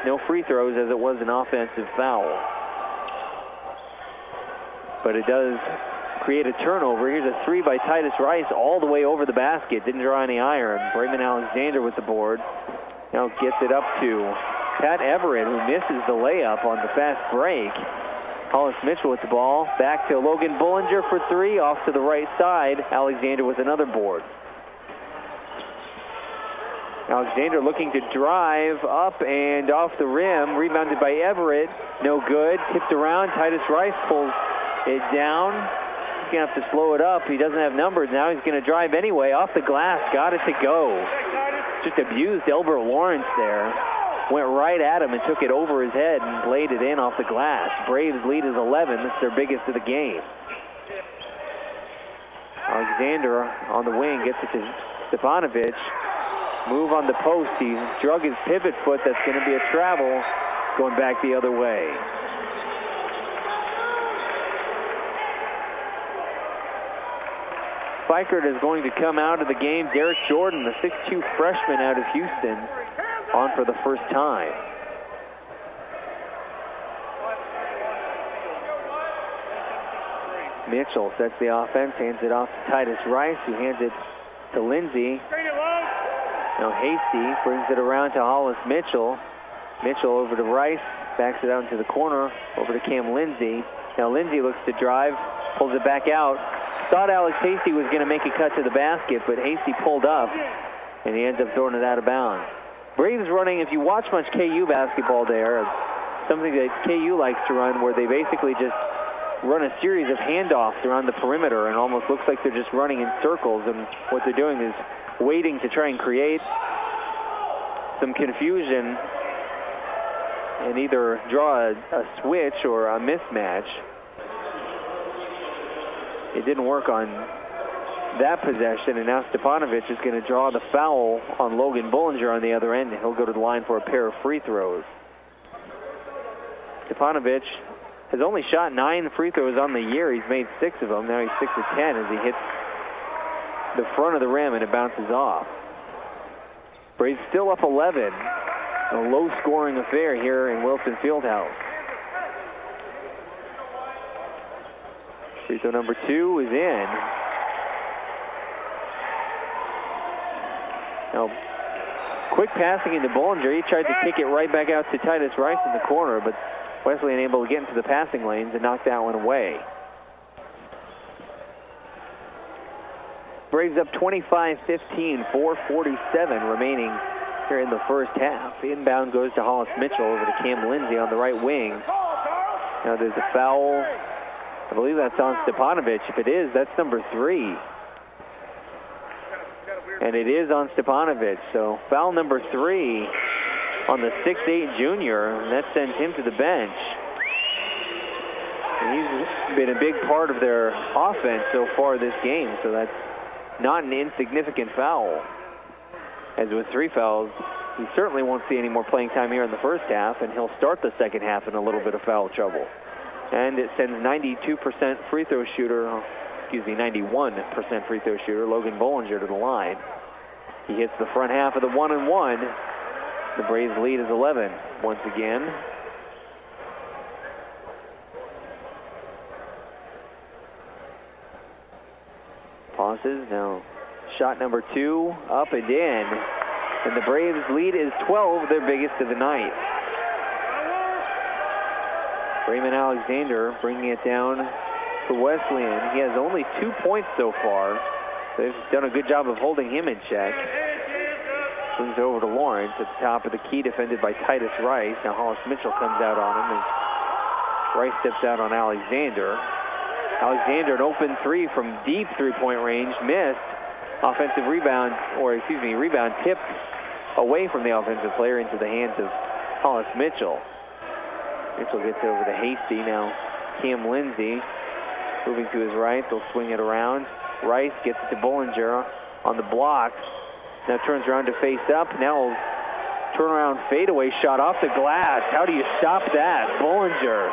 No free throws, as it was an offensive foul. But it does create a turnover. Here's a three by Titus Rice all the way over the basket. Didn't draw any iron. Brayman Alexander with the board. Now gets it up to Pat Everett, who misses the layup on the fast break. Hollis Mitchell with the ball. Back to Logan Bollinger for three. Off to the right side. Alexander with another board. Alexander looking to drive up and off the rim. Rebounded by Everett. No good. Tipped around. Titus Rice pulls it down. He's going to have to slow it up. He doesn't have numbers. Now he's going to drive anyway. Off the glass. Got it to go. Just abused Elbert Lawrence there. Went right at him and took it over his head and laid it in off the glass. Braves lead is 11. This is their biggest of the game. Alexander on the wing gets it to Stepanovic. Move on the post. He drug his pivot foot. That's going to be a travel. Going back the other way. Fikert is going to come out of the game. Derek Jordan, the 6'2" freshman out of Houston, on for the first time. Mitchell sets the offense, hands it off to Titus Rice, who hands it to Lindsay. Now Hasty brings it around to Hollis Mitchell. Mitchell over to Rice, backs it out into the corner, over to Cam Lindsay. Now Lindsay looks to drive, pulls it back out. Thought Alex Hasty was going to make a cut to the basket, but Hasty pulled up, and he ends up throwing it out of bounds. Braves running, if you watch much KU basketball there, something that KU likes to run, where they basically just run a series of handoffs around the perimeter and almost looks like they're just running in circles, and what they're doing is waiting to try and create some confusion and either draw a switch or a mismatch. It didn't work on that possession, and now Stepanovic is going to draw the foul on Logan Bollinger on the other end, and he'll go to the line for a pair of free throws. Stepanovic has only shot 9 free throws on the year. He's made 6 of them. Now he's 6 of 10 as he hits the front of the rim and it bounces off. Braves still up 11. A low-scoring affair here in Wilson Fieldhouse. Free throw number 2 is in. Now, quick passing into Bollinger. He tried to kick it right back out to Titus Rice in the corner, but Wesleyan able to get into the passing lanes and knock that one away. Braves up 25-15, 4:47 remaining here in the first half. The inbound goes to Hollis Mitchell over to Cam Lindsay on the right wing. Now there's a foul. I believe that's on Stepanovic. If it is, that's number 3. And it is on Stepanovic. So foul number 3 on the 6'8" junior, and that sends him to the bench. And he's been a big part of their offense so far this game, so that's not an insignificant foul. As with 3 fouls, he certainly won't see any more playing time here in the first half, and he'll start the second half in a little bit of foul trouble. And it sends 92% free throw shooter, 91% free throw shooter, Logan Bollinger to the line. He hits the front half of the 1-and-1. The Braves lead is 11 once again. misses. Now shot number 2 up and in. And the Braves lead is 12, their biggest of the night. Raymond Alexander bringing it down to Wesleyan. He has only 2 points so far. They've done a good job of holding him in check. Swings over to Lawrence at the top of the key, defended by Titus Rice. Now Hollis Mitchell comes out on him as Rice steps out on Alexander. Alexander, an open 3 from deep three-point range, missed. Offensive rebound, rebound tipped away from the offensive player into the hands of Hollis Mitchell. Mitchell gets over to Hasty. Now Cam Lindsay moving to his right. They'll swing it around. Rice gets it to Bollinger on the block. Now turns around to face up. Now turn around fadeaway shot off the glass. How do you stop that? Bollinger.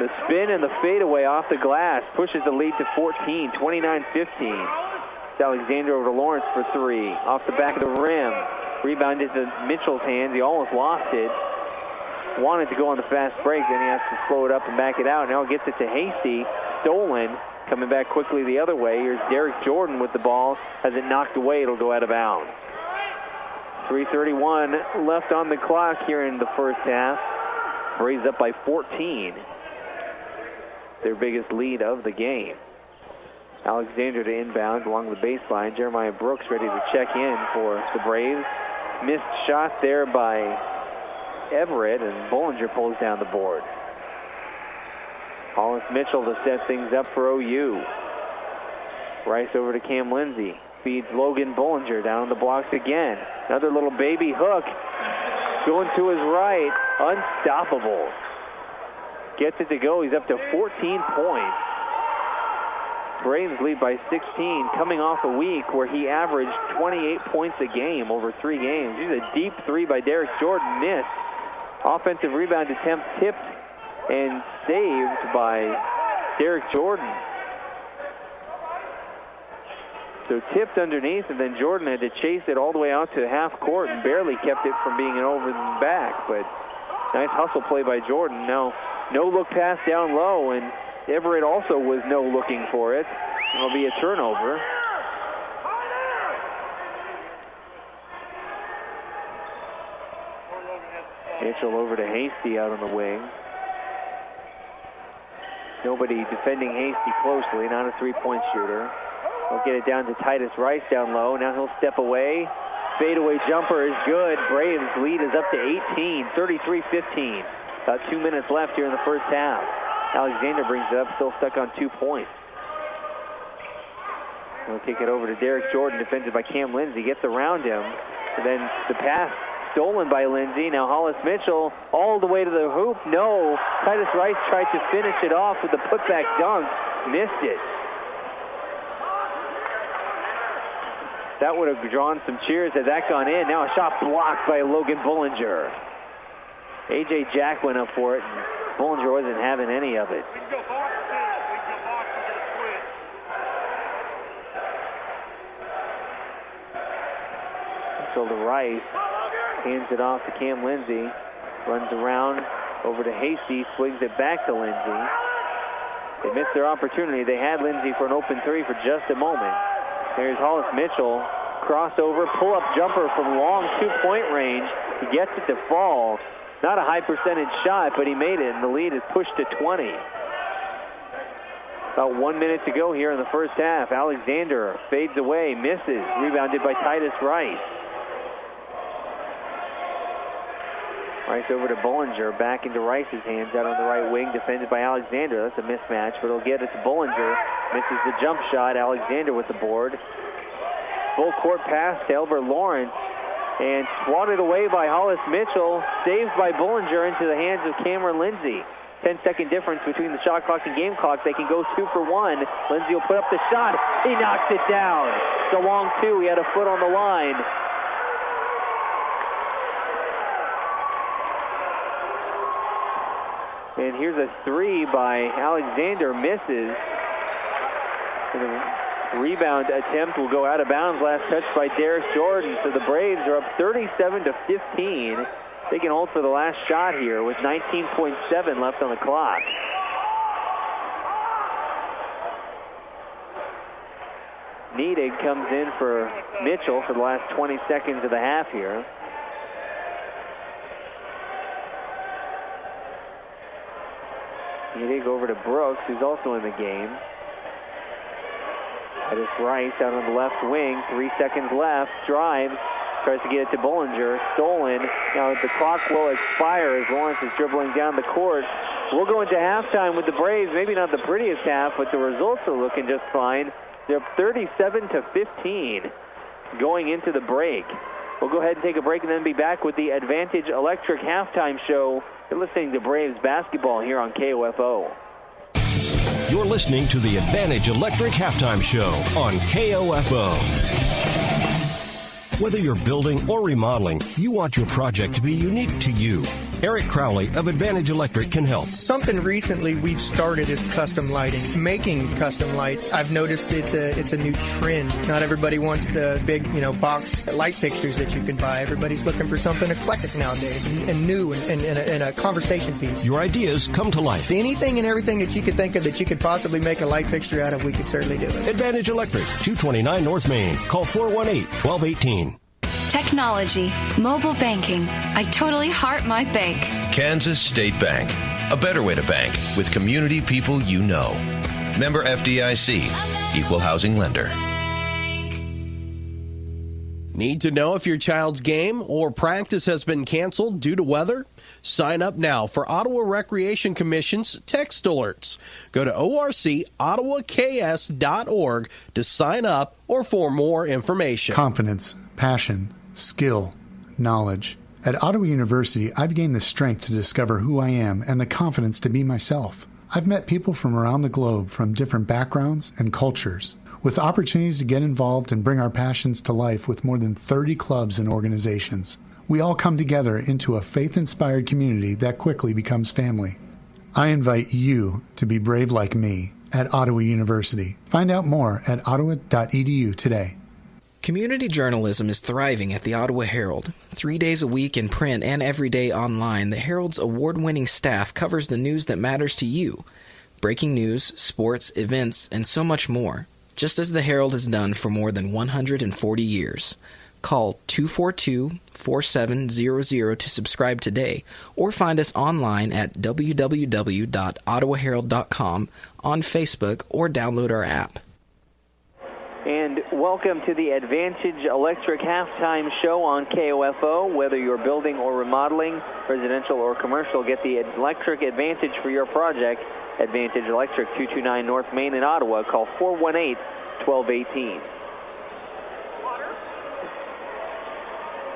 The spin and the fadeaway off the glass pushes the lead to 14, 29-15. Alexander over to Lawrence for 3. Off the back of the rim. Rebound into Mitchell's hands. He almost lost it. Wanted to go on the fast break. Then he has to slow it up and back it out. Now gets it to Hasty. Stolen. Coming back quickly the other way. Here's Derek Jordan with the ball. Has it knocked away. It'll go out of bounds. 3:31 left on the clock here in the first half. Braves up by 14. Their biggest lead of the game. Alexander to inbound along the baseline. Jeremiah Brooks ready to check in for the Braves. Missed shot there by Everett, and Bollinger pulls down the board. Hollis Mitchell to set things up for OU. Rice over to Cam Lindsay. Feeds Logan Bollinger down on the blocks again. Another little baby hook. Going to his right. Unstoppable. Gets it to go. He's up to 14 points. Braves lead by 16, coming off a week where he averaged 28 points a game over 3 games. Here's a deep 3 by Derek Jordan, missed. Offensive rebound attempt tipped and saved by Derek Jordan. So tipped underneath, and then Jordan had to chase it all the way out to half court and barely kept it from being an over and back. But nice hustle play by Jordan. Now, no look pass down low, and Everett also was no looking for it. It'll be a turnover. Mitchell over to Hasty out on the wing. Nobody defending Hasty closely, not a three-point shooter. He'll get it down to Titus Rice down low. Now he'll step away. Fadeaway jumper is good. Braves lead is up to 18, 33-15. About 2 minutes left here in the first half. Alexander brings it up, still stuck on 2 points. He'll kick it over to Derek Jordan, defended by Cam Lindsay. Gets around him. And then the pass stolen by Lindsay. Now Hollis Mitchell all the way to the hoop. No. Titus Rice tried to finish it off with a putback dunk. Missed it. That would have drawn some cheers had that gone in. Now a shot blocked by Logan Bollinger. A.J. Jack went up for it, and Bollinger wasn't having any of it. So the Rice hands it off to Cam Lindsay. Runs around over to Hasty, swings it back to Lindsay. They missed their opportunity. They had Lindsay for an open 3 for just a moment. There's Hollis Mitchell. Crossover, pull-up jumper from long 2-point range. He gets it to fall. Not a high percentage shot, but he made it, and the lead is pushed to 20. About 1 minute to go here in the first half. Alexander fades away, misses. Rebounded by Titus Rice. Rice over to Bollinger, back into Rice's hands out on the right wing, defended by Alexander. That's a mismatch, but he'll get it to Bollinger. Misses the jump shot. Alexander with the board. Full court pass to Elbert Lawrence, and swatted away by Hollis Mitchell. Saved by Bollinger into the hands of Cameron Lindsay. 10-second difference between the shot clock and game clock. They can go 2 for 1. Lindsay will put up the shot. He knocks it down. It's a long 2. He had a foot on the line. And here's a 3 by Alexander, misses. And the rebound attempt will go out of bounds. Last touch by Derek Jordan. So the Braves are up 37-15. They can hold for the last shot here with 19.7 left on the clock. Nedig comes in for Mitchell for the last 20 seconds of the half here. Nedig over to Brooks, who's also in the game. Titus Rice out on the left wing, 3 seconds left, drives, tries to get it to Bollinger, stolen. Now the clock will expire as Lawrence is dribbling down the court. We'll go into halftime with the Braves. Maybe not the prettiest half, but the results are looking just fine. They're up 37-15 going into the break. We'll go ahead and take a break and then be back with the Advantage Electric halftime show. You're listening to Braves basketball here on KOFO. You're listening to the Advantage Electric halftime show on KOFO. Whether you're building or remodeling, you want your project to be unique to you. Eric Crowley of Advantage Electric can help. Something recently we've started is custom lighting. Making custom lights, I've noticed it's a new trend. Not everybody wants the big, box light fixtures that you can buy. Everybody's looking for something eclectic nowadays and new and a conversation piece. Your ideas come to life. Anything and everything that you could think of that you could possibly make a light fixture out of, we could certainly do it. Advantage Electric, 229 North Main. Call 418-1218. Technology, mobile banking. I totally heart my bank. Kansas State Bank. A better way to bank with community people you know. Member FDIC. Equal housing lender. Need to know if your child's game or practice has been canceled due to weather? Sign up now for Ottawa Recreation Commission's text alerts. Go to orcottawaks.org to sign up or for more information. Confidence, passion, skill, knowledge. At Ottawa University, I've gained the strength to discover who I am and the confidence to be myself. I've met people from around the globe from different backgrounds and cultures, with opportunities to get involved and bring our passions to life with more than 30 clubs and organizations. We all come together into a faith-inspired community that quickly becomes family. I invite you to be brave like me at Ottawa University. Find out more at ottawa.edu today. Community journalism is thriving at the Ottawa Herald. 3 days a week in print and every day online, the Herald's award-winning staff covers the news that matters to you. Breaking news, sports, events, and so much more. Just as the Herald has done for more than 140 years. Call 242-4700 to subscribe today, or find us online at www.ottawaherald.com, on Facebook, or download our app. And welcome to the Advantage Electric halftime show on KOFO. Whether you're building or remodeling, residential or commercial, get the electric advantage for your project. Advantage Electric, 229 North Main in Ottawa. Call 418-1218.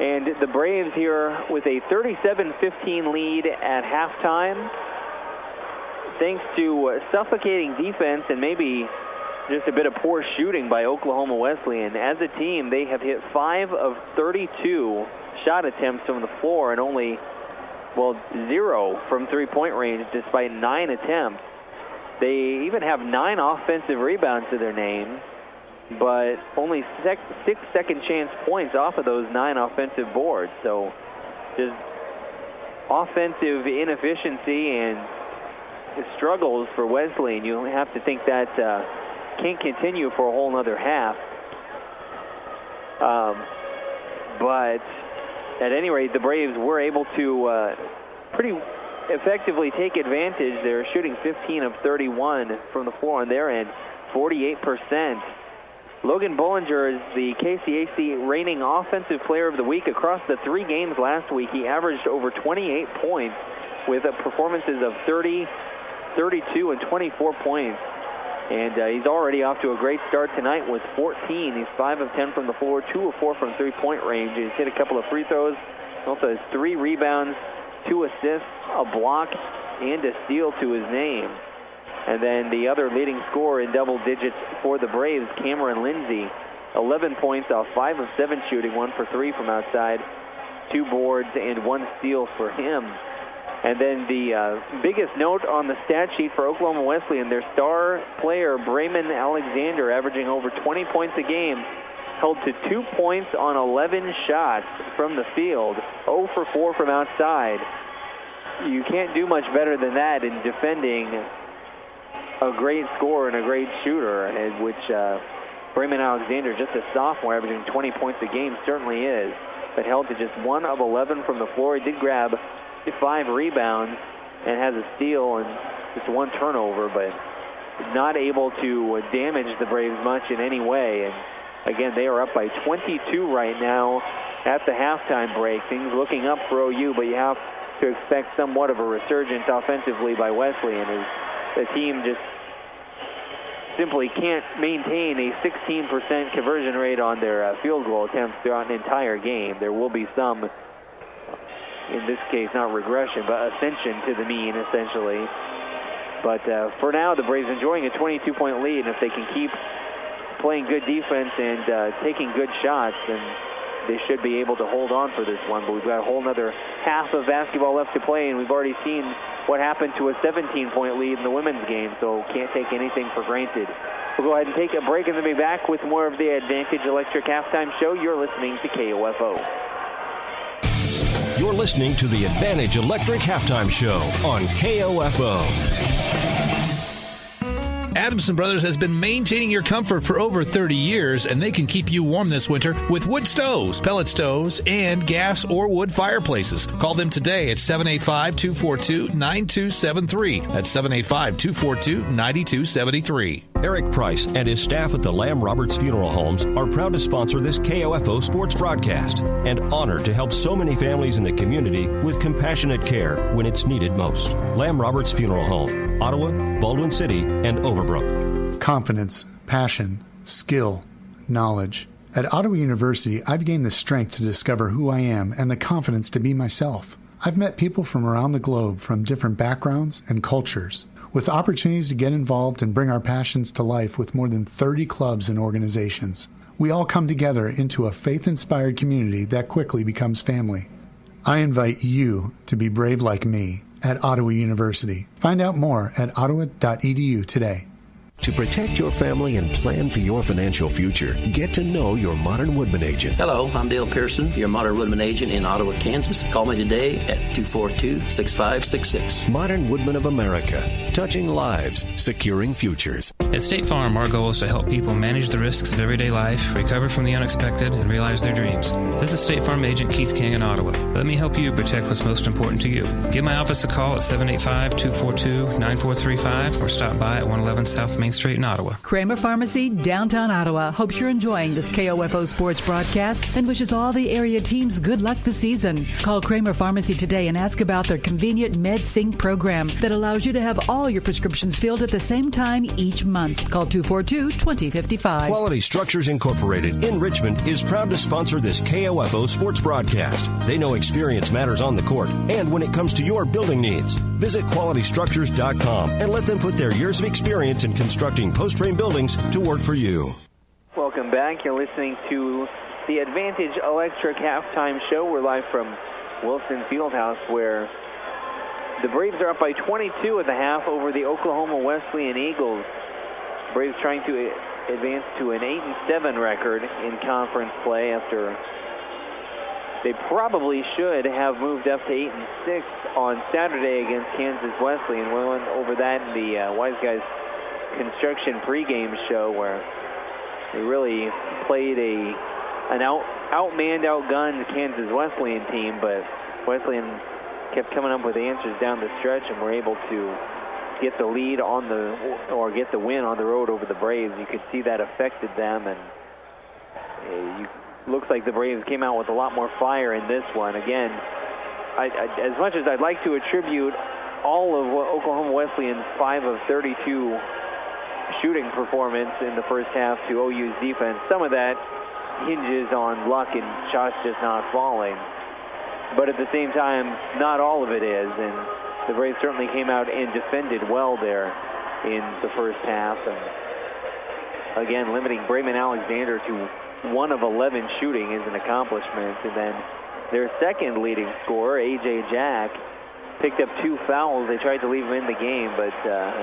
And the Braves here with a 37-15 lead at halftime. Thanks to suffocating defense and maybe just a bit of poor shooting by Oklahoma Wesleyan. As a team, they have hit 5 of 32 shot attempts from the floor and only, 0 from three-point range despite 9 attempts. They even have 9 offensive rebounds to their name, but only 6 second-chance points off of those 9 offensive boards. So just offensive inefficiency and struggles for Wesleyan. You have to think that can't continue for a whole other half. But at any rate, the Braves were able to pretty effectively take advantage. They're shooting 15 of 31 from the floor on their end, 48%. Logan Bollinger is the KCAC reigning offensive player of the week. Across the 3 games last week, he averaged over 28 points with performances of 30, 32, and 24 points. And he's already off to a great start tonight with 14. He's 5 of 10 from the floor, 2 of 4 from three-point range. He's hit a couple of free throws. Also has 3 rebounds, 2 assists, a block, and a steal to his name. And then the other leading scorer in double digits for the Braves, Cameron Lindsay, 11 points off 5 of 7 shooting, 1 for 3 from outside, 2 boards, and 1 steal for him. And then the biggest note on the stat sheet for Oklahoma Wesleyan, their star player, Brayman Alexander, averaging over 20 points a game, held to 2 points on 11 shots from the field, 0 for 4 from outside. You can't do much better than that in defending a great scorer and a great shooter, which Brayman Alexander, just a sophomore, averaging 20 points a game, certainly is, but held to just 1 of 11 from the floor. He did grab 5 rebounds and has a steal and just 1 turnover, but not able to damage the Braves much in any way. And again, they are up by 22 right now at the halftime break. Things looking up for OU, but you have to expect somewhat of a resurgence offensively by Wesleyan, as the team just simply can't maintain a 16% conversion rate on their field goal attempts throughout an entire game. There will be some, in this case, not regression, but ascension to the mean, essentially. But for now, the Braves enjoying a 22-point lead, and if they can keep playing good defense and taking good shots, then they should be able to hold on for this one. But we've got a whole other half of basketball left to play, and we've already seen what happened to a 17-point lead in the women's game, so can't take anything for granted. We'll go ahead and take a break and then be back with more of the Advantage Electric Halftime Show. You're listening to KOFO. You're listening to the Advantage Electric Halftime Show on KOFO. Adamson Brothers has been maintaining your comfort for over 30 years, and they can keep you warm this winter with wood stoves, pellet stoves, and gas or wood fireplaces. Call them today at 785-242-9273. That's 785-242-9273. Eric Price and his staff at the Lamb Roberts Funeral Homes are proud to sponsor this KOFO sports broadcast and honored to help so many families in the community with compassionate care when it's needed most. Lamb Roberts Funeral Home, Ottawa, Baldwin City, and Overbrook. Confidence, passion, skill, knowledge. At Ottawa University, I've gained the strength to discover who I am and the confidence to be myself. I've met people from around the globe from different backgrounds and cultures, with opportunities to get involved and bring our passions to life with more than 30 clubs and organizations. We all come together into a faith-inspired community that quickly becomes family. I invite you to be brave like me at Ottawa University. Find out more at ottawa.edu today. To protect your family and plan for your financial future, get to know your Modern Woodman agent. Hello, I'm Dale Pearson, your Modern Woodman agent in Ottawa, Kansas. Call me today at 242-6566. Modern Woodman of America, touching lives, securing futures. At State Farm, our goal is to help people manage the risks of everyday life, recover from the unexpected, and realize their dreams. This is State Farm agent Keith King in Ottawa. Let me help you protect what's most important to you. Give my office a call at 785-242-9435 or stop by at 111 South Main Street in Ottawa. Kramer Pharmacy, downtown Ottawa, hopes you're enjoying this KOFO sports broadcast and wishes all the area teams good luck this season. Call Kramer Pharmacy today and ask about their convenient MedSync program that allows you to have all your prescriptions filled at the same time each month. Call 242-2055. Quality Structures Incorporated in Richmond is proud to sponsor this KOFO sports broadcast. They know experience matters on the court and when it comes to your building needs. Visit QualityStructures.com and let them put their years of experience in constructing post-frame buildings to work for you. Welcome back. You're listening to the Advantage Electric Halftime Show. We're live from Wilson Fieldhouse, where the Braves are up by 22 at the half over the Oklahoma Wesleyan Eagles. Braves trying to advance to an 8-7 record in conference play after they probably should have moved up to 8-6 on Saturday against Kansas Wesleyan. We went over that in the Wise Guys Construction pregame show, where they really played an outmanned, outgunned Kansas Wesleyan team, but Wesleyan kept coming up with answers down the stretch and were able to get the lead get the win on the road over the Braves. You could see that affected them, and looks like the Braves came out with a lot more fire in this one. Again, as much as I'd like to attribute all of Oklahoma Wesleyan's 5 of 32 shooting performance in the first half to OU's defense, some of that hinges on luck and shots just not falling. But at the same time, not all of it is, and the Braves certainly came out and defended well there in the first half. And again, limiting Brayman Alexander to 1 of 11 shooting is an accomplishment. And then their second leading scorer, A.J. Jack, picked up 2 fouls. They tried to leave him in the game, but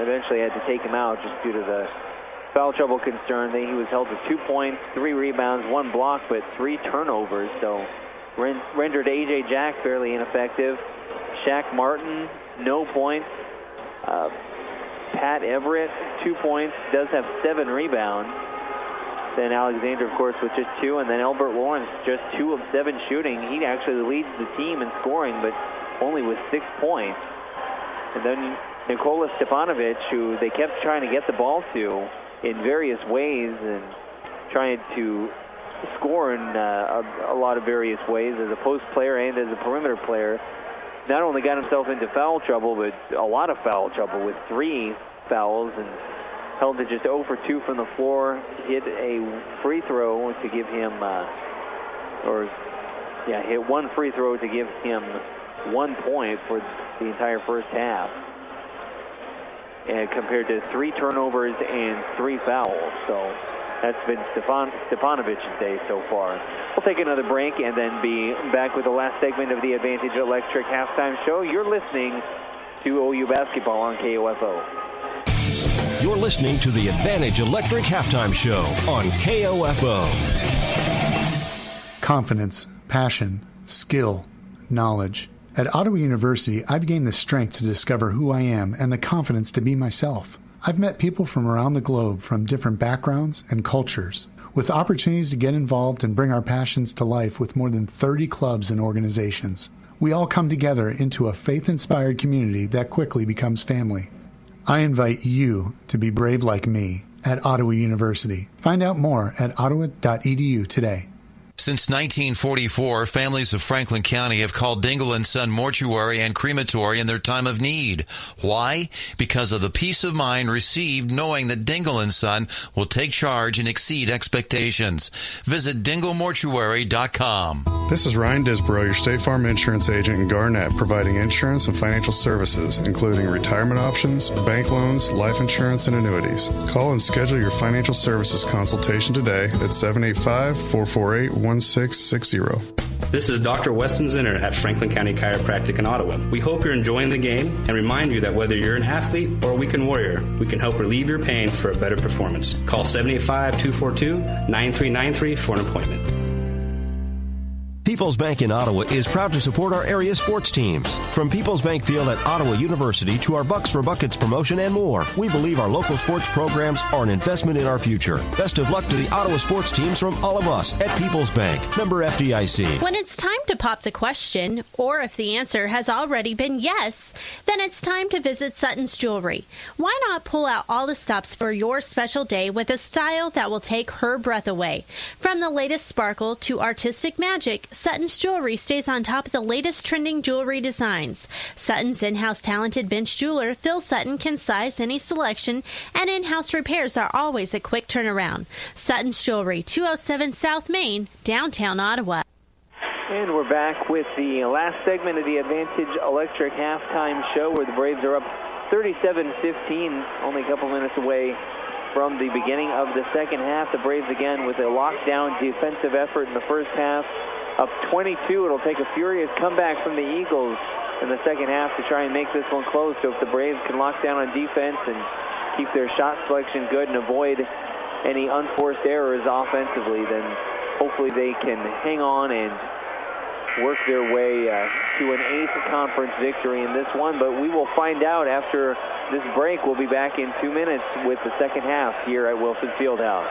eventually had to take him out just due to the foul trouble concern. He was held to 2 points, 3 rebounds, 1 block, but 3 turnovers. So rendered A.J. Jack fairly ineffective. Shaq Martin, no points. Pat Everett, 2 points, does have 7 rebounds. Then Alexander, of course, with just 2, and then Albert Lawrence, just 2 of 7 shooting. He actually leads the team in scoring, but only with 6 points. And then Nikola Stepanovic, who they kept trying to get the ball to in various ways and trying to score in a lot of various ways as a post player and as a perimeter player, not only got himself into foul trouble, but a lot of foul trouble with 3 fouls, and held to just 0 for 2 from the floor. Hit a free throw to give him, hit 1 free throw to give him 1 point for the entire first half, and compared to 3 turnovers and 3 fouls. So that's been Stepanovic's day so far. We'll take another break and then be back with the last segment of the Advantage Electric halftime show. You're listening to OU basketball on KOFO. You're listening to the Advantage Electric halftime show on KOFO. Confidence, passion, skill, knowledge. At Ottawa University, I've gained the strength to discover who I am and the confidence to be myself. I've met people from around the globe from different backgrounds and cultures, with opportunities to get involved and bring our passions to life with more than 30 clubs and organizations. We all come together into a faith-inspired community that quickly becomes family. I invite you to be brave like me at Ottawa University. Find out more at ottawa.edu today. Since 1944, families of Franklin County have called Dingle & Son Mortuary and Crematory in their time of need. Why? Because of the peace of mind received knowing that Dingle & Son will take charge and exceed expectations. Visit dinglemortuary.com. This is Ryan Disborough, your State Farm insurance agent in Garnett, providing insurance and financial services, including retirement options, bank loans, life insurance, and annuities. Call and schedule your financial services consultation today at 785-448-1660. This is Dr. Weston Zinner at Franklin County Chiropractic in Ottawa. We hope you're enjoying the game and remind you that whether you're an athlete or a weekend warrior, we can help relieve your pain for a better performance. Call 785-242-9393 for an appointment. People's Bank in Ottawa is proud to support our area sports teams. From People's Bank Field at Ottawa University to our Bucks for Buckets promotion and more, we believe our local sports programs are an investment in our future. Best of luck to the Ottawa sports teams from all of us at People's Bank. Member FDIC. When it's time to pop the question, or if the answer has already been yes, then it's time to visit Sutton's Jewelry. Why not pull out all the stops for your special day with a style that will take her breath away? From the latest sparkle to artistic magic, Sutton's Jewelry stays on top of the latest trending jewelry designs. Sutton's in-house talented bench jeweler, Phil Sutton, can size any selection, and in-house repairs are always a quick turnaround. Sutton's Jewelry, 207 South Main, downtown Ottawa. And we're back with the last segment of the Advantage Electric halftime show, where the Braves are up 37-15, only a couple minutes away from the beginning of the second half. The Braves again with a lockdown defensive effort in the first half. Up 22, it'll take a furious comeback from the Eagles in the second half to try and make this one close. So if the Braves can lock down on defense and keep their shot selection good and avoid any unforced errors offensively, then hopefully they can hang on and work their way to an 8th conference victory in this one. But we will find out after this break. We'll be back in 2 minutes with the second half here at Wilson Fieldhouse.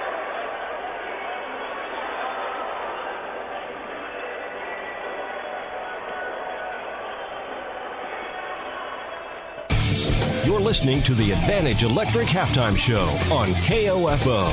You're listening to the Advantage Electric halftime show on KOFO.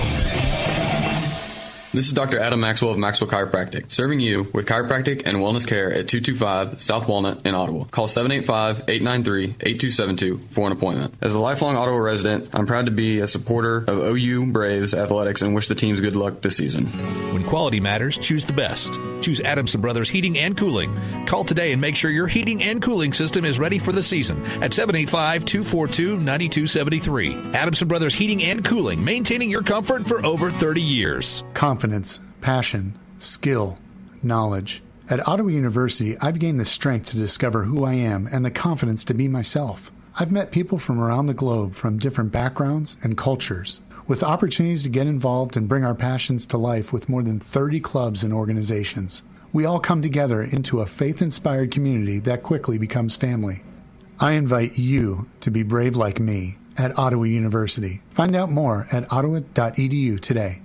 This is Dr. Adam Maxwell of Maxwell Chiropractic, serving you with chiropractic and wellness care at 225 South Walnut in Ottawa. Call 785-893-8272 for an appointment. As a lifelong Ottawa resident, I'm proud to be a supporter of OU Braves athletics and wish the teams good luck this season. When quality matters, choose the best. Choose Adamson Brothers Heating and Cooling. Call today and make sure your heating and cooling system is ready for the season at 785-242-9273. Adamson Brothers Heating and Cooling, maintaining your comfort for over 30 years. Confidence, passion, skill, knowledge. At Ottawa University, I've gained the strength to discover who I am and the confidence to be myself. I've met people from around the globe from different backgrounds and cultures, with opportunities to get involved and bring our passions to life with more than 30 clubs and organizations. We all come together into a faith-inspired community that quickly becomes family. I invite you to be brave like me at Ottawa University. Find out more at ottawa.edu today.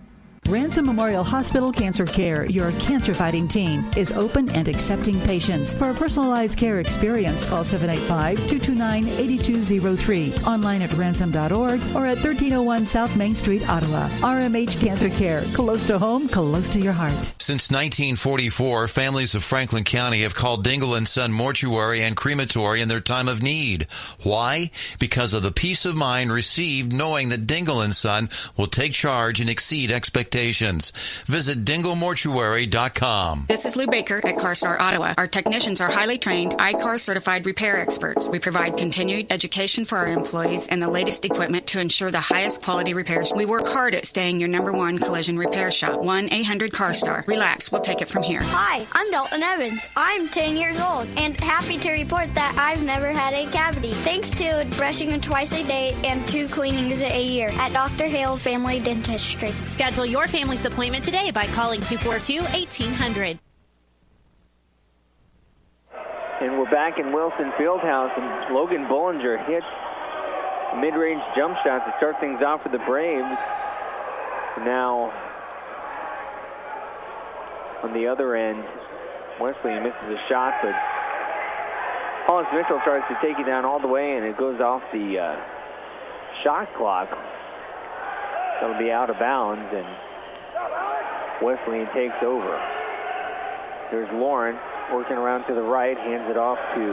Ransom Memorial Hospital Cancer Care, your cancer-fighting team, is open and accepting patients. For a personalized care experience, call 785-229-8203. Online at ransom.org or at 1301 South Main Street, Ottawa. RMH Cancer Care. Close to home, close to your heart. Since 1944, families of Franklin County have called Dingle & Son Mortuary and Crematory in their time of need. Why? Because of the peace of mind received knowing that Dingle & Son will take charge and exceed expectations. Visit dinglemortuary.com. This is Lou Baker at CarStar Ottawa. Our technicians are highly trained I-CAR certified repair experts. We provide continued education for our employees and the latest equipment to ensure the highest quality repairs. We work hard at staying your number one collision repair shop. 1-800-CARSTAR. Relax, we'll take it from here. Hi, I'm Dalton Evans. I'm 10 years old and happy to report that I've never had a cavity, thanks to brushing twice a day and 2 cleanings a year at Dr. Hale Family Dentistry. Schedule your family's appointment today by calling 242-1800. And we're back in Wilson Fieldhouse, and Logan Bollinger hit a mid-range jump shot to start things off for the Braves. Now, on the other end, Wesleyan misses a shot, but Hollis Mitchell tries to take it down all the way, and it goes off the shot clock. That'll be out of bounds, and Wesleyan takes over. There's Lauren working around to the right, hands it off to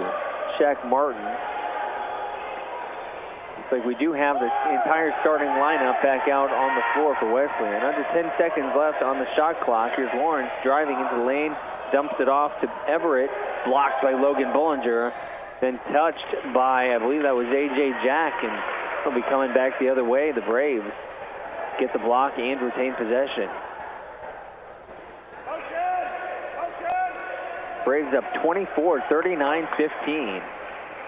Shaq Martin. Looks like we do have the entire starting lineup back out on the floor for Wesleyan. Under 10 seconds left on the shot clock. Here's Lawrence driving into the lane, dumps it off to Everett, blocked by Logan Bollinger, then touched by, I believe that was A.J. Jack, and he'll be coming back the other way. The Braves get the block and retain possession. Braves up 24, 39-15.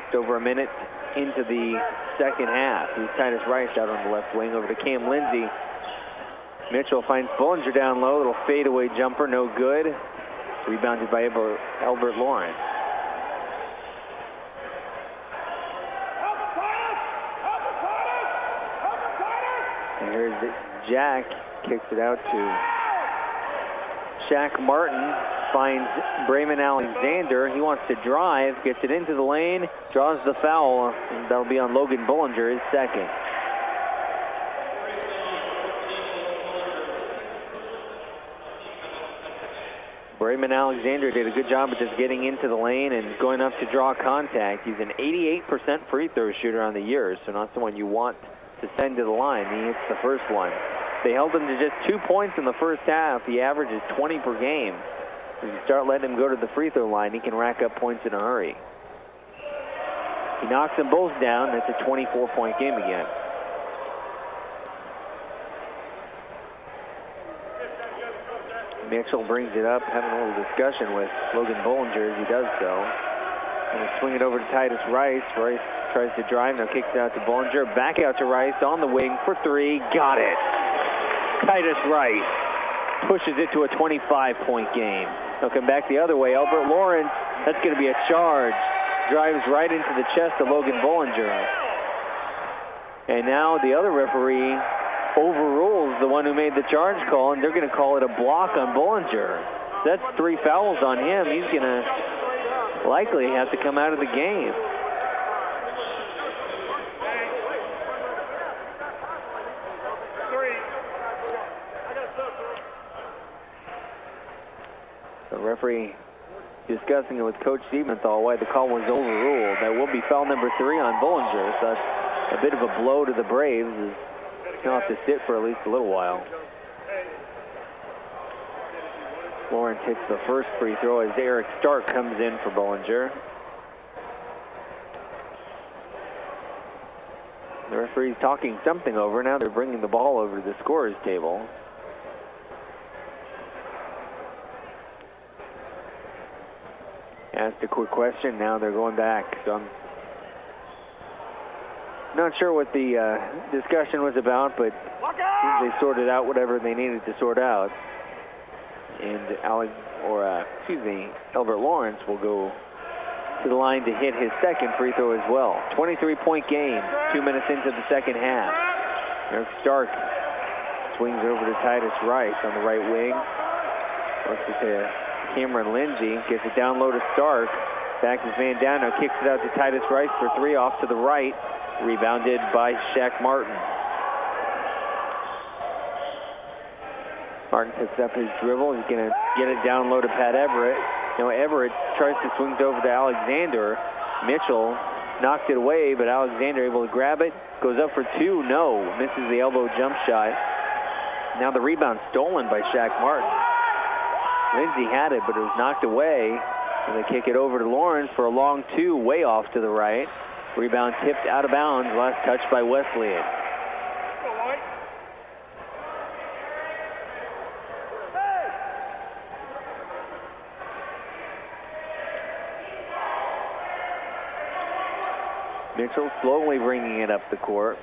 Just over a minute into the second half. Here's Titus Rice out on the left wing over to Cam Lindsay. Mitchell finds Bollinger down low. Little fadeaway jumper, no good. Rebounded by Albert Lawrence. And here's Jack, kicks it out to Shaq Martin. Finds Brayman Alexander. He wants to drive, gets it into the lane, draws the foul. And that'll be on Logan Bollinger, his second. Brayman Alexander did a good job of just getting into the lane and going up to draw contact. He's an 88% free throw shooter on the year, so not someone you want to send to the line. He hits the first one. They held him to just 2 points in the first half. He averages 20 per game. If you start letting him go to the free throw line, he can rack up points in a hurry. He knocks them both down. That's a 24-point game again. Mitchell brings it up, having a little discussion with Logan Bollinger as he does so. And he'll swing it over to Titus Rice. Rice tries to drive, now kicks it out to Bollinger. Back out to Rice on the wing for 3. Got it. Titus Rice pushes it to a 25-point game. They'll come back the other way. Albert Lawrence, that's going to be a charge. Drives right into the chest of Logan Bollinger. And now the other referee overrules the one who made the charge call, and they're going to call it a block on Bollinger. That's 3 fouls on him. He's going to likely have to come out of the game. The referee discussing it with Coach Siebenthal why the call was overruled. That will be foul number 3 on Bollinger. So that's a bit of a blow to the Braves. He'll have to sit for at least a little while. Lawrence hits the first free throw as Eric Stark comes in for Bollinger. The referee's talking something over. Now they're bringing the ball over to the scorer's table. Asked a quick question. Now they're going back. So I'm not sure what the discussion was about, but they sorted out whatever they needed to sort out. And Albert Lawrence will go to the line to hit his second free throw as well. 23-point game, 2 minutes into the second half. Eric Stark swings over to Titus Rice on the right wing. Looks to Cameron Lindsay, gets it down low to Stark. Backs his man down, now kicks it out to Titus Rice for three off to the right. Rebounded by Shaq Martin. Martin picks up his dribble. He's going to get it down low to Pat Everett. Now Everett tries to swing it over to Alexander. Mitchell knocks it away, but Alexander able to grab it. Goes up for two. No. Misses the elbow jump shot. Now the rebound stolen by Shaq Martin. Lindsay had it, but it was knocked away. And they kick it over to Lawrence for a long two, way off to the right. Rebound tipped out of bounds. Last touch by Wesleyan. Mitchell slowly bringing it up the court.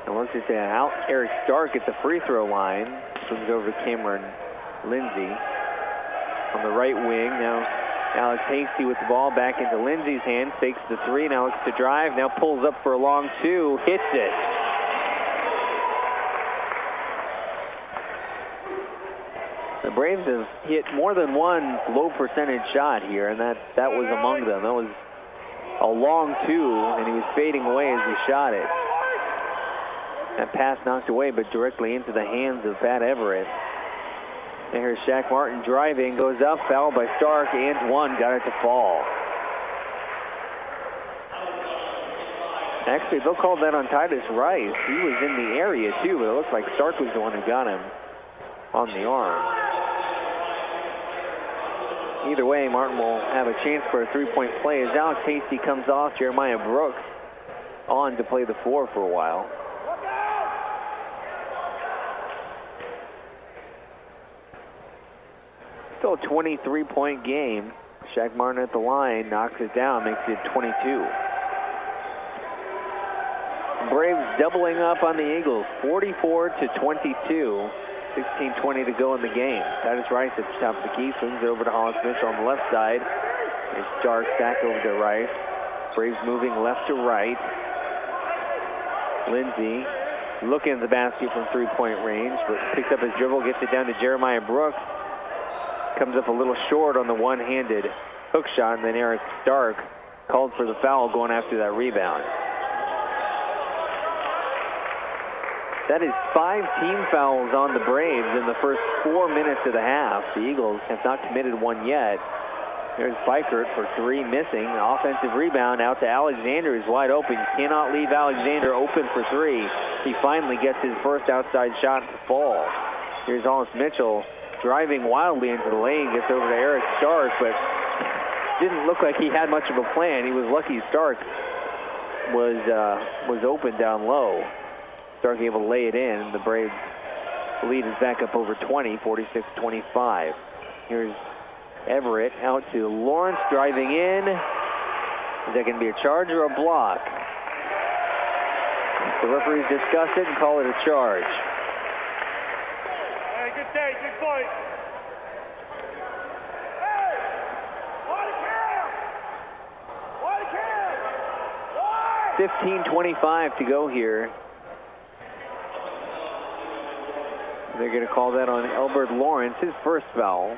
And looks at Eric Stark at the free throw line. Swings over to Cameron Lindsay on the right wing. Now Alex Hasty with the ball back into Lindsay's hand. Fakes the three. Now looks to drive. Now pulls up for a long two. Hits it. The Braves have hit more than one low percentage shot here, and that was among them. That was a long two, and he was fading away as he shot it. That pass knocked away, but directly into the hands of Pat Everett. And here's Shaq Martin driving, goes up, fouled by Stark, and one, got it to fall. Actually, they'll call that on Titus Rice. He was in the area, too, but it looks like Stark was the one who got him on the arm. Either way, Martin will have a chance for a three-point play as Alex Hasty comes off. Jeremiah Brooks on to play the four for a while. Still a 23-point game. Shaq Martin at the line, knocks it down, makes it 22. Braves doubling up on the Eagles, 44-22. 16:20 to go in the game. Titus Rice at the top of the key, swings it over to Hollis Mitchell on the left side. There's Stark back over to Rice. Braves moving left to right. Lindsay looking at the basket from three-point range, but picks up his dribble, gets it down to Jeremiah Brooks. Comes up a little short on the one-handed hook shot, and then Eric Stark called for the foul going after that rebound. That is 5 team fouls on the Braves in the first 4 minutes of the half. The Eagles have not committed one yet. There's Bikert for three, missing. Offensive rebound out to Alexander, is wide open. You cannot leave Alexander open for three. He finally gets his first outside shot to fall. Here's Hollis Mitchell driving wildly into the lane, gets over to Eric Stark, but didn't look like he had much of a plan. He was lucky Stark was open down low. Stark able to lay it in. The Braves lead is back up over 20, 46-25. Here's Everett out to Lawrence driving in. Is that going to be a charge or a block? The referees discuss it and call it a charge. Hey, good day, good fight. 15:25 to go here. They're going to call that on Elbert Lawrence, his first foul.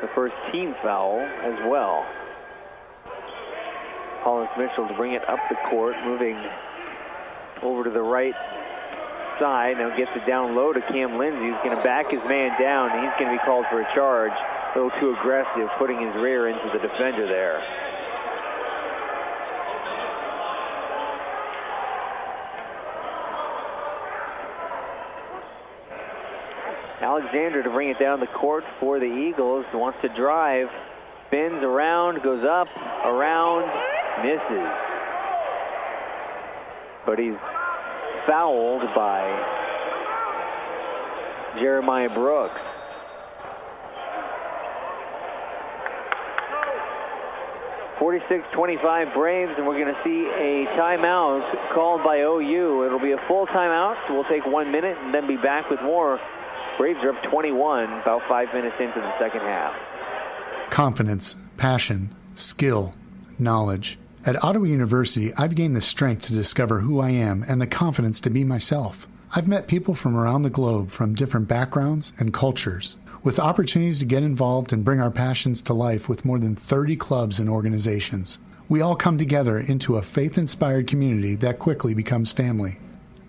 The first team foul as well. Hollis Mitchell to bring it up the court, moving over to the right side. Now gets it down low to Cam Lindsay, who's going to back his man down. He's going to be called for a charge. A little too aggressive, putting his rear into the defender there. Alexander to bring it down the court for the Eagles. Wants to drive, spins around, goes up, around, misses. But he's fouled by Jeremiah Brooks. (46-25) Braves, and we're going to see a timeout called by OU. It'll be a full timeout, so we'll take 1 minute and then be back with more. Braves are up 21, about 5 minutes into the second half. Confidence, passion, skill, knowledge. At Ottawa University, I've gained the strength to discover who I am and the confidence to be myself. I've met people from around the globe from different backgrounds and cultures, with opportunities to get involved and bring our passions to life with more than 30 clubs and organizations. We all come together into a faith-inspired community that quickly becomes family.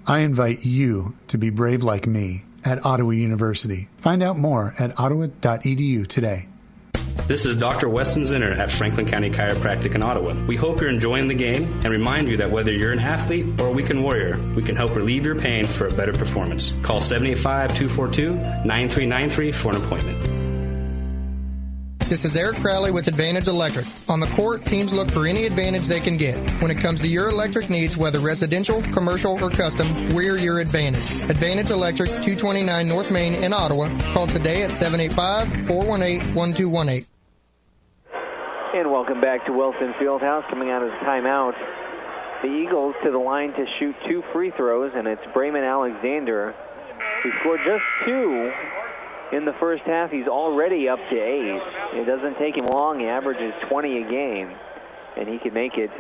I invite you to be brave like me at Ottawa University. Find out more at ottawa.edu today. This is Dr. Weston Zinner at Franklin County Chiropractic in Ottawa. We hope you're enjoying the game and remind you that whether you're an athlete or a weekend warrior, we can help relieve your pain for a better performance. Call 785-242-9393 for an appointment. This is Eric Crowley with Advantage Electric. On the court, teams look for any advantage they can get. When it comes to your electric needs, whether residential, commercial, or custom, we're your advantage. Advantage Electric, 229 North Main in Ottawa. Call today at 785-418-1218. And welcome back to Wilson Fieldhouse. Coming out of the timeout, the Eagles to the line to shoot 2 free throws, and it's Brayman Alexander, who scored just 2 in the first half. He's already up to 8. It doesn't take him long. He averages 20 a game, and he can make it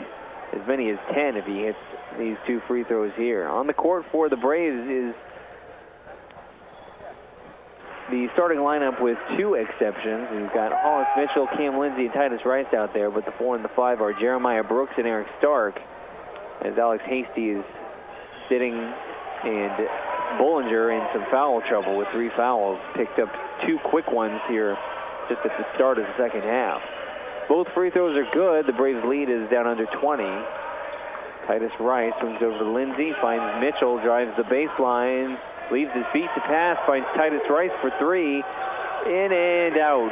as many as 10 if he hits these 2 free throws here. On the court for the Braves is the starting lineup with 2 exceptions. We've got Hollis Mitchell, Cam Lindsey, and Titus Rice out there, but the 4 and the 5 are Jeremiah Brooks and Eric Stark, as Alex Hasty is sitting, and Bollinger in some foul trouble with 3 fouls. Picked up 2 quick ones here just at the start of the second half. Both free throws are good. The Braves lead is down under 20. Titus Rice swings over to Lindsey, finds Mitchell, drives the baseline, leaves his feet to pass, finds Titus Rice for 3, in and out.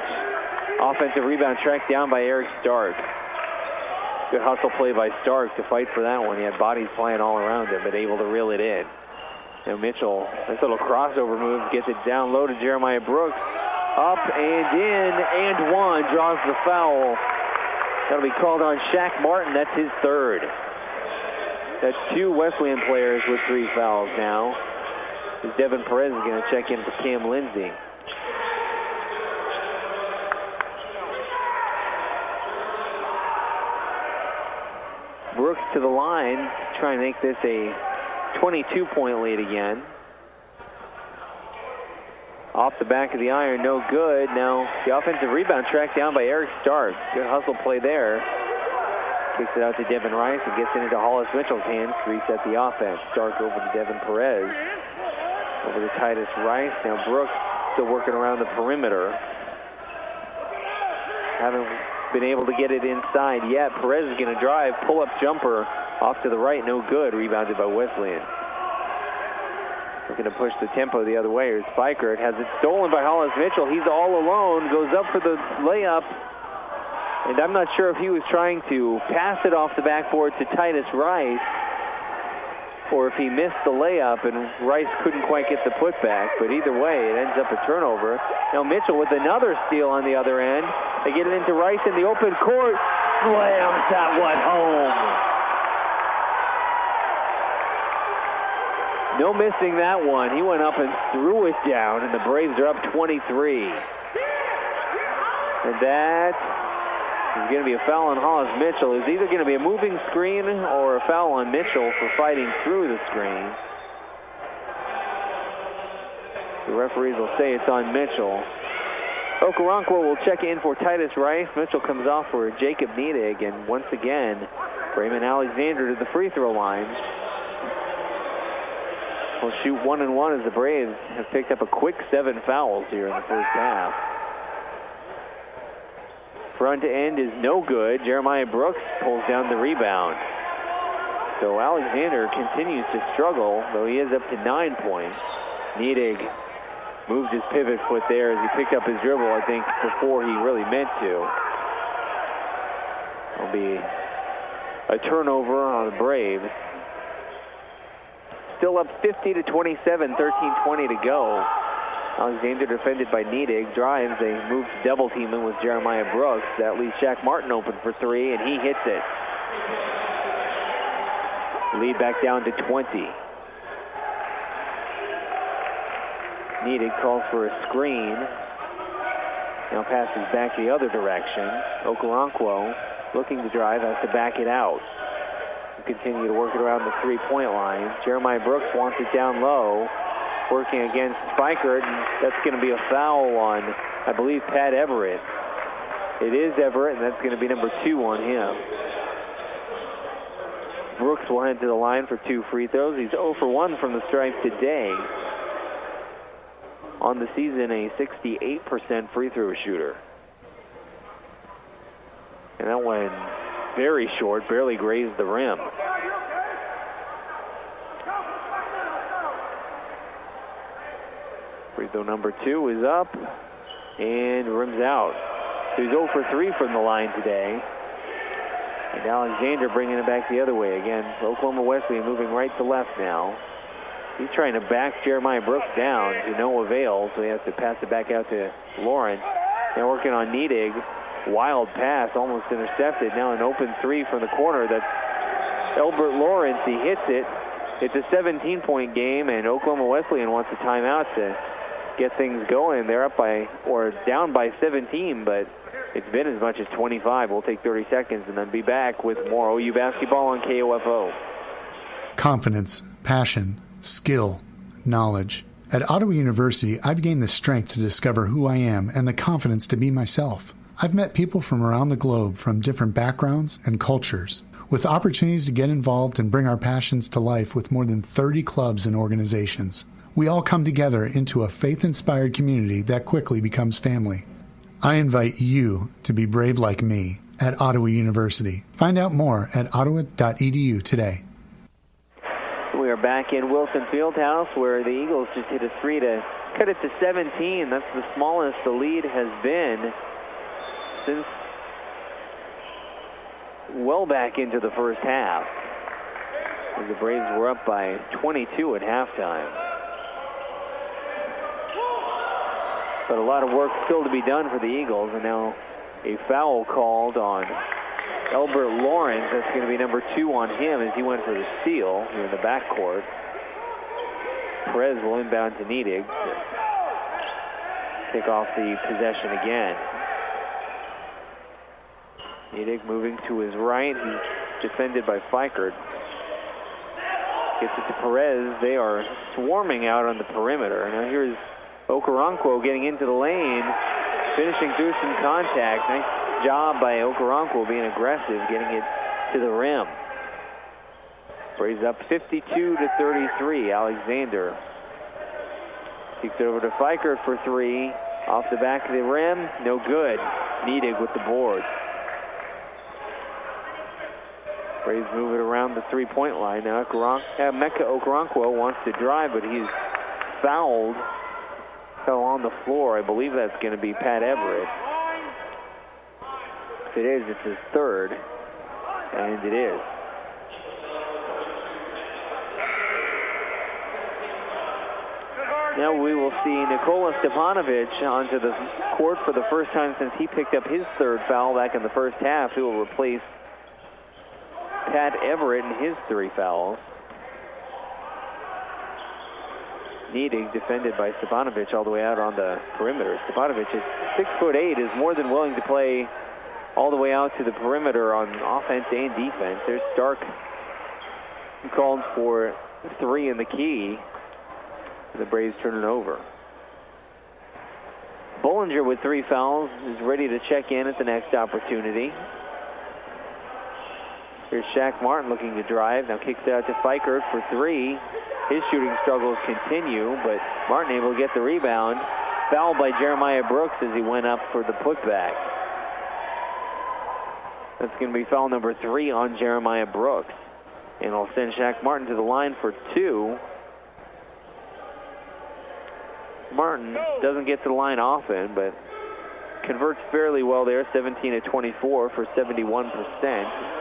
Offensive rebound tracked down by Eric Stark. Good hustle play by Stark to fight for that one. He had bodies flying all around him, but able to reel it in. Now Mitchell, this little crossover move, gets it down low to Jeremiah Brooks. Up and in and one, draws the foul. That'll be called on Shaq Martin. That's his 3rd. That's 2 Wesleyan players with 3 fouls now. As Devin Perez is going to check in for Cam Lindsey. Brooks to the line, trying to make this a 22-point lead again. Off the back of the iron, no good. Now the offensive rebound tracked down by Eric Stark. Good hustle play there. Kicks it out to Devin Rice and gets it into Hollis Mitchell's hands to reset the offense. Stark over to Devin Perez. Over to Titus Rice. Now Brooks still working around the perimeter. Haven't been able to get it inside yet. Perez is going to drive. Pull-up jumper off to the right. No good. Rebounded by Wesleyan. Looking to push the tempo the other way. Here's Spikert. Has it stolen by Hollis Mitchell. He's all alone. Goes up for the layup. And I'm not sure if he was trying to pass it off the backboard to Titus Rice, or if he missed the layup and Rice couldn't quite get the putback. But either way, it ends up a turnover. Now Mitchell with another steal on the other end. They get it into Rice in the open court. Slams that one home. No missing that one. He went up and threw it down, and the Braves are up 23. And that is going to be a foul on Hollis Mitchell. It's either going to be a moving screen or a foul on Mitchell for fighting through the screen. The referees will say it's on Mitchell. Okoronkwo will check in for Titus Rice. Mitchell comes off for Jacob Niedig, and once again, Brayman Alexander to the free throw line. Will shoot 1 and 1 as the Braves have picked up a quick 7 fouls here in the first half. Front end is no good. Jeremiah Brooks pulls down the rebound. So Alexander continues to struggle, though he is up to 9 points. Niedig moved his pivot foot there as he picked up his dribble, I think, before he really meant to. It'll be a turnover on the Braves. Still up 50-27, 13:20 to go. Alexander defended by Niedig, drives, they move to double teaming with Jeremiah Brooks. That leaves Shaq Martin open for 3, and he hits it. Lead back down to 20. Niedig calls for a screen. Now passes back the other direction. Okoronkwo looking to drive, has to back it out. Continue to work it around the three-point line. Jeremiah Brooks wants it down low, working against Spikert, and that's going to be a foul on, I believe, Pat Everett. It is Everett, and that's going to be number 2 on him. Brooks will head to the line for 2 free throws. He's 0 for 1 from the stripe today. On the season, a 68% free throw shooter. And that one very short, barely grazed the rim. Free throw number 2 is up and rims out. So he's 0 for 3 from the line today. And Alexander bringing it back the other way. Again, Oklahoma Wesleyan moving right to left now. He's trying to back Jeremiah Brooks down to no avail, so he has to pass it back out to Lawrence. Now working on Niedig. Wild pass, almost intercepted. Now an open 3 from the corner. That's Elbert Lawrence. He hits it. It's a 17-point game, and Oklahoma Wesleyan wants a timeout to get things going. They're up by, or down by 17, but it's been as much as 25. We'll take 30 seconds and then be back with more OU basketball on KOFO. Confidence, passion, skill, knowledge. At Ottawa University, I've gained the strength to discover who I am and the confidence to be myself. I've met people from around the globe from different backgrounds and cultures, with opportunities to get involved and bring our passions to life with more than 30 clubs and organizations. We all come together into a faith-inspired community that quickly becomes family. I invite you to be brave like me at Ottawa University. Find out more at ottawa.edu today. We are back in Wilson Fieldhouse, where the Eagles just hit a 3 to cut it to 17. That's the smallest the lead has been since well back into the first half. The Braves were up by 22 at halftime. But a lot of work still to be done for the Eagles, and now a foul called on Elbert Lawrence. That's going to be number 2 on him as he went for the steal here in the backcourt. Perez will inbound to Niedig to take off the possession again. Niedig moving to his right. He's defended by Fikert. Gets it to Perez. They are swarming out on the perimeter. Now here's Okoronkwo getting into the lane, finishing through some contact. Nice job by Okoronkwo being aggressive, getting it to the rim. Braves up 52-33. Alexander kicks it over to Fikert for 3. Off the back of the rim, no good. Niedig with the board. Braves move it around the three-point line. Now Mecca Okoronkwo wants to drive, but he's fouled. Fell on the floor. I believe that's going to be Pat Everett. If it is, it's his third. And it is. Now we will see Nikola Stepanovic onto the court for the first time since he picked up his third foul back in the first half. He will replace Pat Everett in his 3 fouls. Niedig defended by Stepanovic all the way out on the perimeter. Stepanovic is 6'8", is more than willing to play all the way out to the perimeter on offense and defense. There's Stark called for 3 in the key. The Braves turn it over. Bollinger with 3 fouls is ready to check in at the next opportunity. Here's Shaq Martin looking to drive. Now kicks it out to Fikert for 3. His shooting struggles continue, but Martin able to get the rebound. Fouled by Jeremiah Brooks as he went up for the putback. That's going to be foul number 3 on Jeremiah Brooks. And I'll send Shaq Martin to the line for 2. Martin doesn't get to the line often, but converts fairly well there, 17 of 24 for 71%.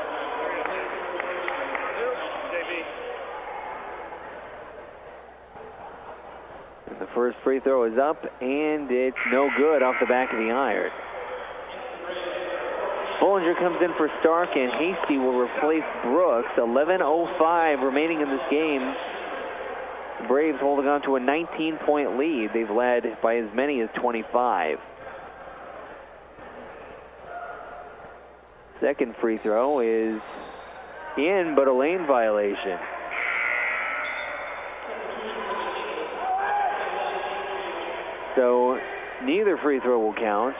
The first free throw is up, and it's no good off the back of the iron. Bollinger comes in for Stark, and Hasty will replace Brooks. 11:05 remaining in this game. The Braves holding on to a 19-point lead. They've led by as many as 25. Second free throw is in, but a lane violation. So neither free throw will count.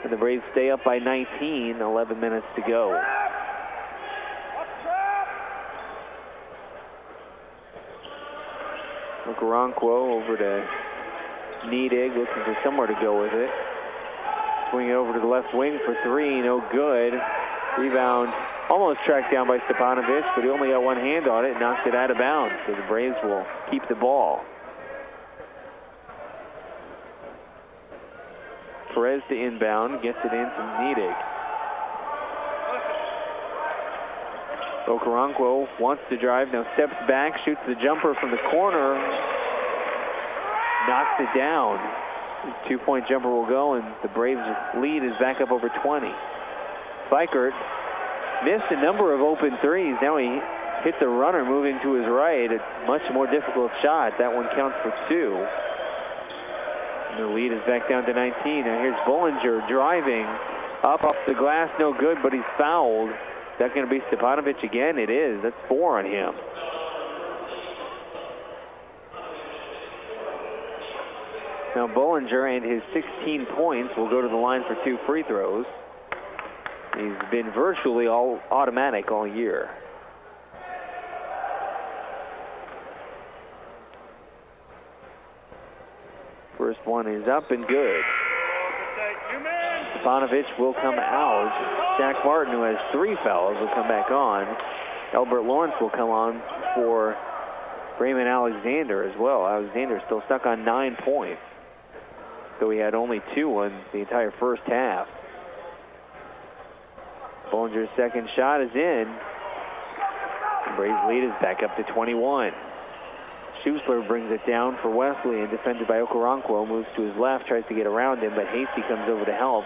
And the Braves stay up by 19, 11 minutes to go. Okoronkwo over to Niedig, looking for somewhere to go with it. Swing it over to the left wing for three, no good. Rebound almost tracked down by Stepanovic, but he only got one hand on it and knocked it out of bounds. So the Braves will keep the ball. Perez to inbound, gets it in from Niedig. Okoronkwo wants to drive, now steps back, shoots the jumper from the corner, knocks it down. Two-point jumper will go, and the Braves' lead is back up over 20. Fikert missed a number of open threes. Now he hits a runner moving to his right. A much more difficult shot. That one counts for two. And the lead is back down to 19. Now here's Bollinger driving up off the glass. No good, but he's fouled. Is that going to be Stepanovic again? It is. That's 4 on him. Now Bollinger and his 16 points will go to the line for 2 free throws. He's been virtually all automatic all year. First one is up and good. Stepanovic will come out. Jack Martin, who has 3 fouls, will come back on. Albert Lawrence will come on for Raymond Alexander as well. Alexander still stuck on 9 points, though he had only 2 in the entire first half. Bollinger's second shot is in. The Braves lead is back up to 21. Schuessler brings it down for Wesleyan, defended by Okoronkwo, moves to his left, tries to get around him, but Hasty comes over to help.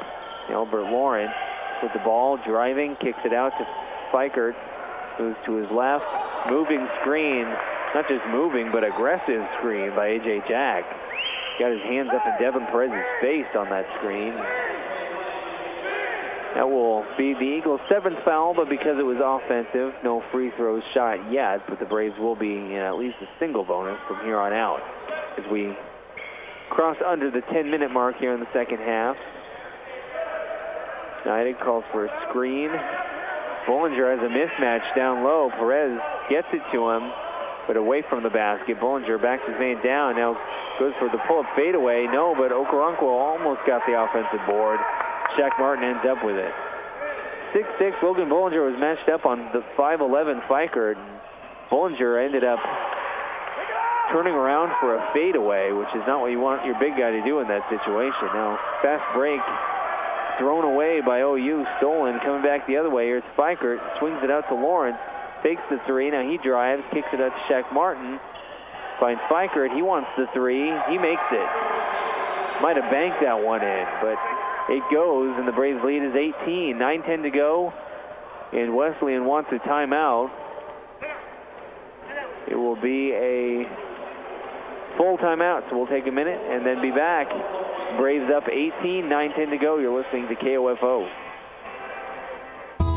Albert Lawrence with the ball, driving, kicks it out to Fikert, moves to his left, moving screen, not just moving, but aggressive screen by A.J. Jack. Got his hands up in Devin Perez's face on that screen. That will be the Eagles' 7th foul, but because it was offensive, no free throws shot yet, but the Braves will be in at least a single bonus from here on out as we cross under the 10-minute mark here in the second half. Niedig calls for a screen. Bollinger has a mismatch down low. Perez gets it to him, but away from the basket. Bollinger backs his man down, now goes for the pull-up fadeaway. No, but Okoronkwo almost got the offensive board. Jack Martin ends up with it. 6'6", Logan Bollinger was matched up on the 5'11" Fikert. Bollinger ended up turning around for a fadeaway, which is not what you want your big guy to do in that situation. Now, fast break thrown away by OU, stolen, coming back the other way. Here's Fikert, swings it out to Lawrence, takes the three. Now he drives, kicks it out to Shaq Martin, finds Fikert. He wants the three. He makes it. Might have banked that one in, but it goes, and the Braves lead is 18. 9:10 to go, and Wesleyan wants a timeout. It will be a full timeout, so we'll take a minute and then be back. Braves up 18, 9:10 to go. You're listening to KOFO.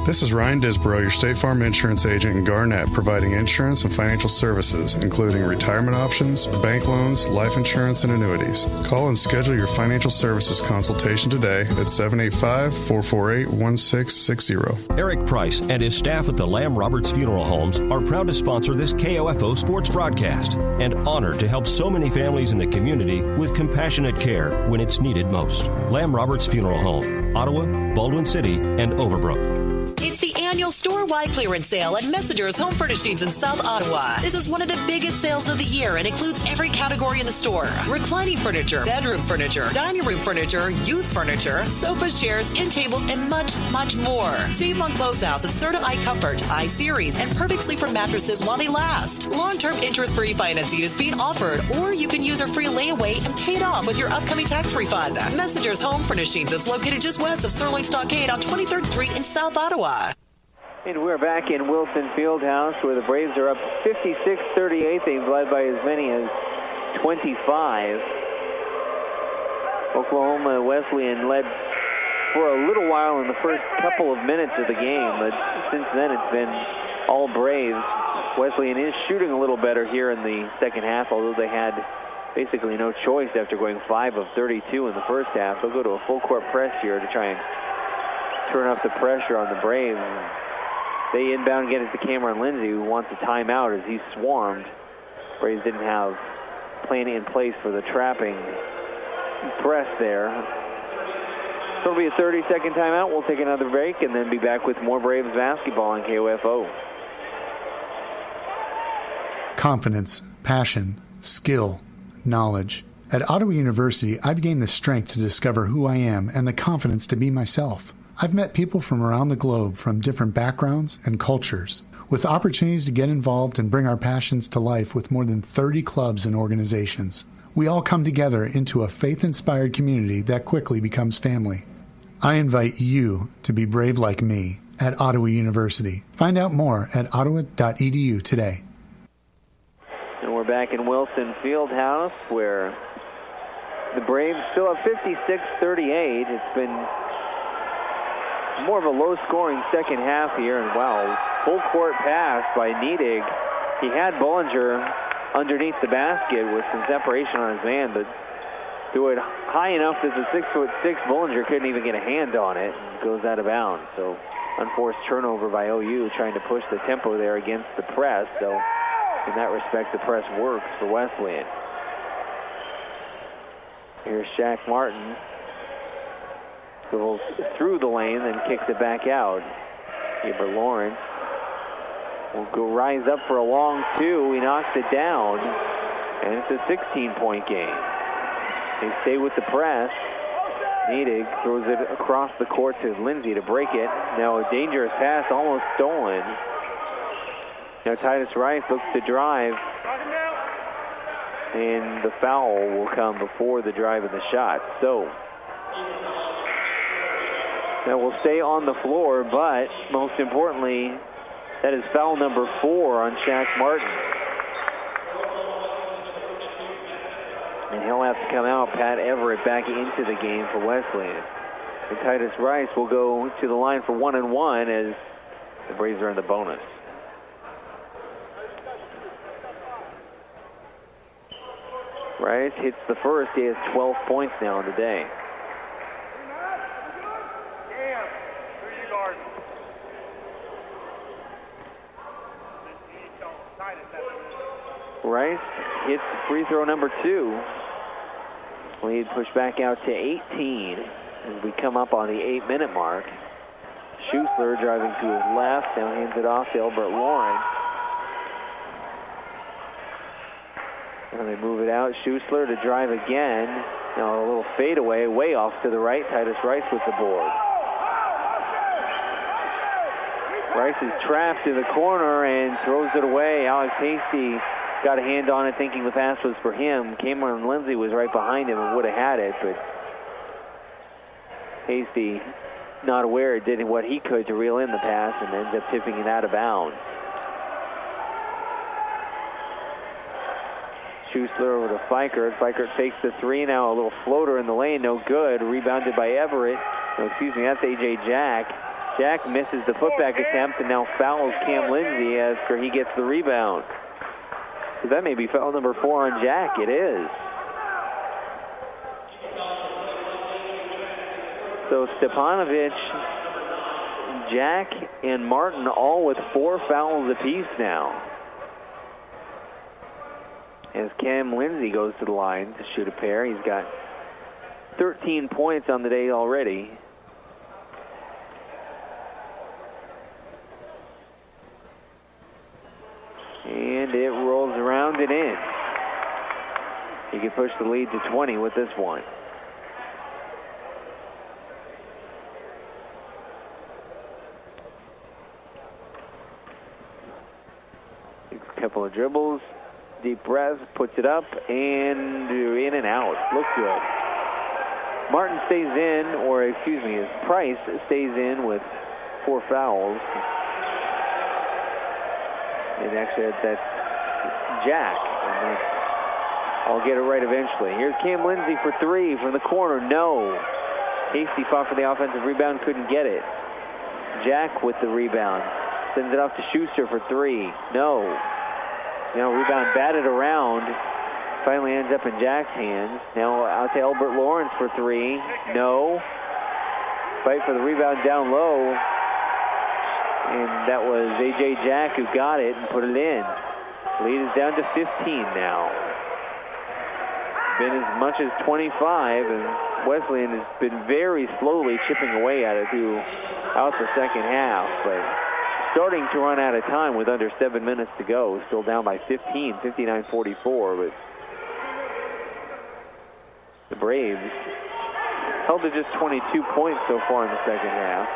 This is Ryan Disborough, your State Farm insurance agent in Garnett, providing insurance and financial services, including retirement options, bank loans, life insurance, and annuities. Call and schedule your financial services consultation today at 785-448-1660. Eric Price and his staff at the Lamb Roberts Funeral Homes are proud to sponsor this KOFO sports broadcast and honored to help so many families in the community with compassionate care when it's needed most. Lamb Roberts Funeral Home, Ottawa, Baldwin City, and Overbrook. It's the annual store-wide clearance sale at Messenger's Home Furnishings in South Ottawa. This is one of the biggest sales of the year and includes every category in the store. Reclining furniture, bedroom furniture, dining room furniture, youth furniture, sofas, chairs, end tables, and much, much more. Save on closeouts of Serta iComfort, iSeries, and Perfect Sleeper mattresses while they last. Long-term interest-free financing is being offered, or you can use our free layaway and pay it off with your upcoming tax refund. Messenger's Home Furnishings is located just west of Sirloin Stockade on 23rd Street in South Ottawa. And we're back in Wilson Fieldhouse where the Braves are up 56-38. They've led by as many as 25. Oklahoma Wesleyan led for a little while in the first couple of minutes of the game, but since then it's been all Braves. Wesleyan is shooting a little better here in the second half, although they had basically no choice after going 5 of 32 in the first half. They'll go to a full court press here to try and turn up the pressure on the Braves. They inbound, get it to Cameron Lindsay, who wants a timeout as he's swarmed. Braves didn't have plan in place for the trapping press there. So it'll be a 30-second timeout. We'll take another break and then be back with more Braves basketball on KOFO. Confidence, passion, skill, knowledge. At Ottawa University, I've gained the strength to discover who I am and the confidence to be myself. I've met people from around the globe from different backgrounds and cultures, with opportunities to get involved and bring our passions to life with more than 30 clubs and organizations. We all come together into a faith-inspired community that quickly becomes family. I invite you to be brave like me at Ottawa University. Find out more at ottawa.edu today. And we're back in Wilson Fieldhouse, where the Braves still have 56-38. It's been more of a low-scoring second half here, and wow, full court pass by Niedig. He had Bollinger underneath the basket with some separation on his man, but threw it high enough that the 6'6" Bollinger couldn't even get a hand on it, and goes out of bounds. So unforced turnover by OU, trying to push the tempo there against the press. So in that respect, the press works for Wesleyan. Here's Shaq Martin. Goes through the lane, then kicks it back out. Gilbert Lawrence will go rise up for a long two. He knocks it down, and it's a 16-point game. They stay with the press. Niedig throws it across the court to Lindsay to break it. Now a dangerous pass, almost stolen. Now Titus Rice looks to drive, and the foul will come before the drive of the shot. So that will stay on the floor, but most importantly, that is foul number 4 on Shaq Martin. And he'll have to come out. Pat Everett back into the game for Wesleyan. And Titus Rice will go to the line for 1-and-1 as the Braves are in the bonus. Rice hits the first. He has 12 points now on the day. Rice hits free throw number 2. Lead pushed back out to 18 as we come up on the 8-minute mark. Schussler driving to his left, now hands it off to Elbert Lawrence. And they move it out. Schussler to drive again. Now a little fadeaway, way off to the right. Titus Rice with the board. Rice is trapped in the corner and throws it away. Alex Hasty got a hand on it, thinking the pass was for him. Cameron Lindsay was right behind him and would have had it, but Hasty, not aware, did what he could to reel in the pass and ends up tipping it out of bounds. Schussler over to Fikert. Fikert takes the 3. Now a little floater in the lane, no good. Rebounded by Everett. No, excuse me, that's A.J. Jack. Jack misses the putback attempt and now fouls Cam Lindsay after he gets the rebound. So that may be foul number 4 on Jack. It is. So Stepanovic, Jack, and Martin all with 4 fouls apiece now. As Cam Lindsay goes to the line to shoot a pair. He's got 13 points on the day already. And it rolls around and in. He can push the lead to 20 with this one. Takes a couple of dribbles, deep breath, puts it up, and in and out. Looks good. Martin stays in, or excuse me, Price stays in with 4 fouls. And actually, that's Jack. And I'll get it right eventually. Here's Cam Lindsay for 3 from the corner. No. Hasty fought for the offensive rebound, couldn't get it. Jack with the rebound. Sends it off to Schuster for three. No. Now rebound batted around. Finally ends up in Jack's hands. Now out to Albert Lawrence for three. No. Fight for the rebound down low. And that was A.J. Jack who got it and put it in. Lead is down to 15 now. Been as much as 25, and Wesleyan has been very slowly chipping away at it throughout the second half. But starting to run out of time with under 7 minutes to go. Still down by 15, 59-44. But the Braves held to just 22 points so far in the second half.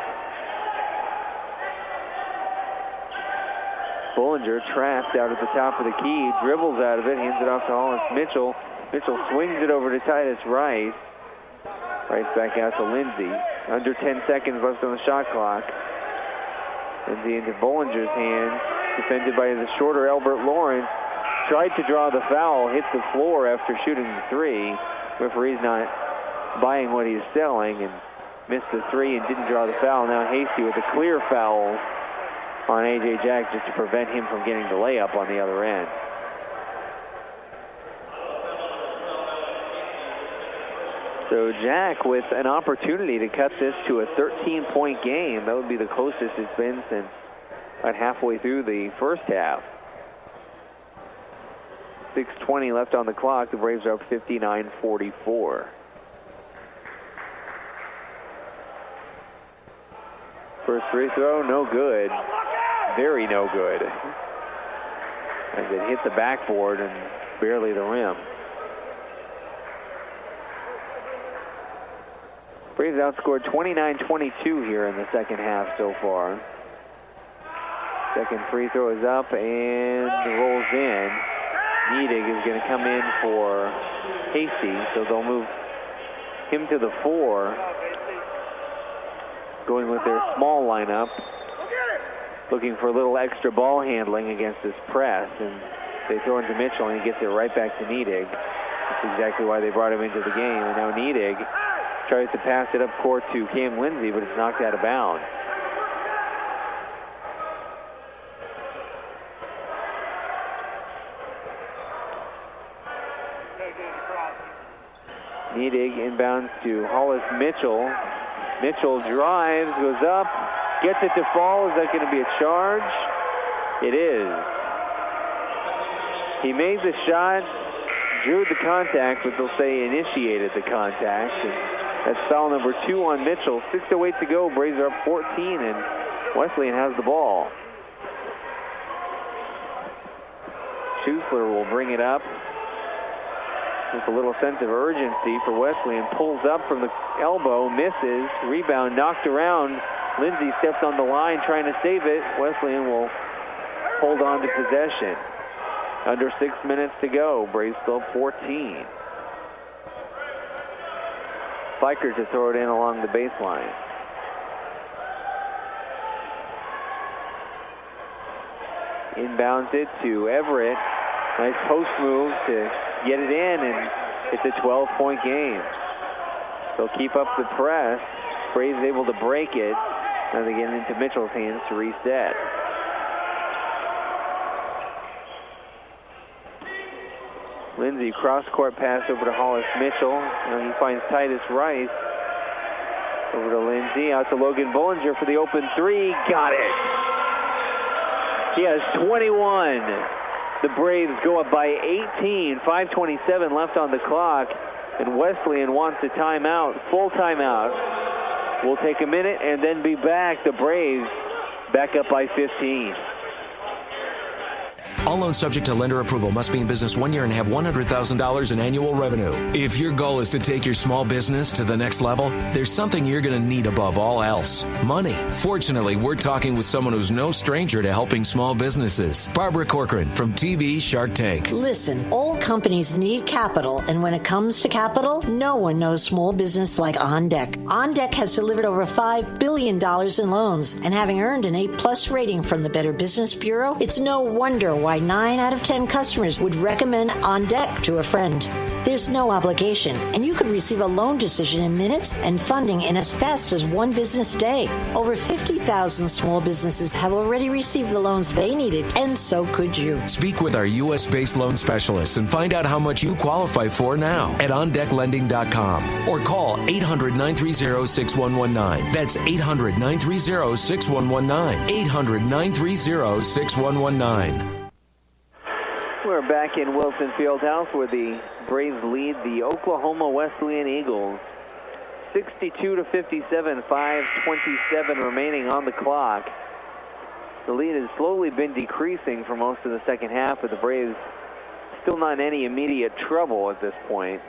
Bollinger trapped out at the top of the key, dribbles out of it, hands it off to Hollis Mitchell. Mitchell swings it over to Titus Rice. Rice back out to Lindsay. Under 10 seconds left on the shot clock. Lindsay into Bollinger's hands, defended by the shorter Albert Lawrence. Tried to draw the foul, hit the floor after shooting the three. Referee's not buying what he's selling and missed the three and didn't draw the foul. Now Hasty with a clear foul on A.J. Jack just to prevent him from getting the layup on the other end. So Jack with an opportunity to cut this to a 13-point game. That would be the closest it's been since about halfway through the first half. 6:20 left on the clock. The Braves are up 59-44. First free throw, no good. Very no good. As it hit the backboard and barely the rim. Braves outscored 29-22 here in the second half so far. Second free throw is up and rolls in. Niedig is going to come in for Hasty, so they'll move him to the 4. Going with their small lineup. Looking for a little extra ball handling against this press, and they throw into Mitchell and he gets it right back to Niedig. That's exactly why they brought him into the game. And now Niedig tries to pass it up court to Cam Lindsay, but it's knocked out of bounds. Niedig inbounds to Hollis Mitchell. Mitchell drives, goes up, gets it to fall. Is that going to be a charge? It is. He made the shot, drew the contact, but they'll say initiated the contact. And that's foul number 2 on Mitchell. 6:08 to go. Braves are up 14, and Wesleyan has the ball. Schussler will bring it up with a little sense of urgency for Wesleyan. Pulls up from the elbow, misses, rebound knocked around. Lindsay steps on the line trying to save it. Wesleyan will hold on to possession. Under 6 minutes to go. Braves still 14. Fikert to throw it in along the baseline. Inbounds it to Everett. Nice post move to get it in, and it's a 12-point game. They'll keep up the press. Braves able to break it. Now they get into Mitchell's hands to reset. Lindsay cross-court pass over to Hollis Mitchell. Now he finds Titus Rice. Over to Lindsay, out to Logan Bollinger for the open three. Got it. He has 21. The Braves go up by 18. 5:27 left on the clock. And Wesleyan wants a timeout, full timeout. We'll take a minute and then be back. The Braves back up by 15. All loans subject to lender approval, must be in business 1 year and have $100,000 in annual revenue. If your goal is to take your small business to the next level, there's something you're going to need above all else: money. Fortunately, we're talking with someone who's no stranger to helping small businesses. Barbara Corcoran from TV Shark Tank. Listen, all companies need capital, and when it comes to capital, no one knows small business like OnDeck. OnDeck has delivered over $5 billion in loans, and having earned an A+ rating from the Better Business Bureau, it's no wonder why why 9 out of 10 customers would recommend On Deck to a friend. There's no obligation, and you could receive a loan decision in minutes and funding in as fast as one business day. Over 50,000 small businesses have already received the loans they needed, and so could you. Speak with our U.S.-based loan specialists and find out how much you qualify for now at OnDeckLending.com or call 800-930-6119. That's 800-930-6119. 800-930-6119. We're back in Wilson Fieldhouse where the Braves lead the Oklahoma Wesleyan Eagles 62-57, 5:27 remaining on the clock. The lead has slowly been decreasing for most of the second half, but the Braves still not in any immediate trouble at this point.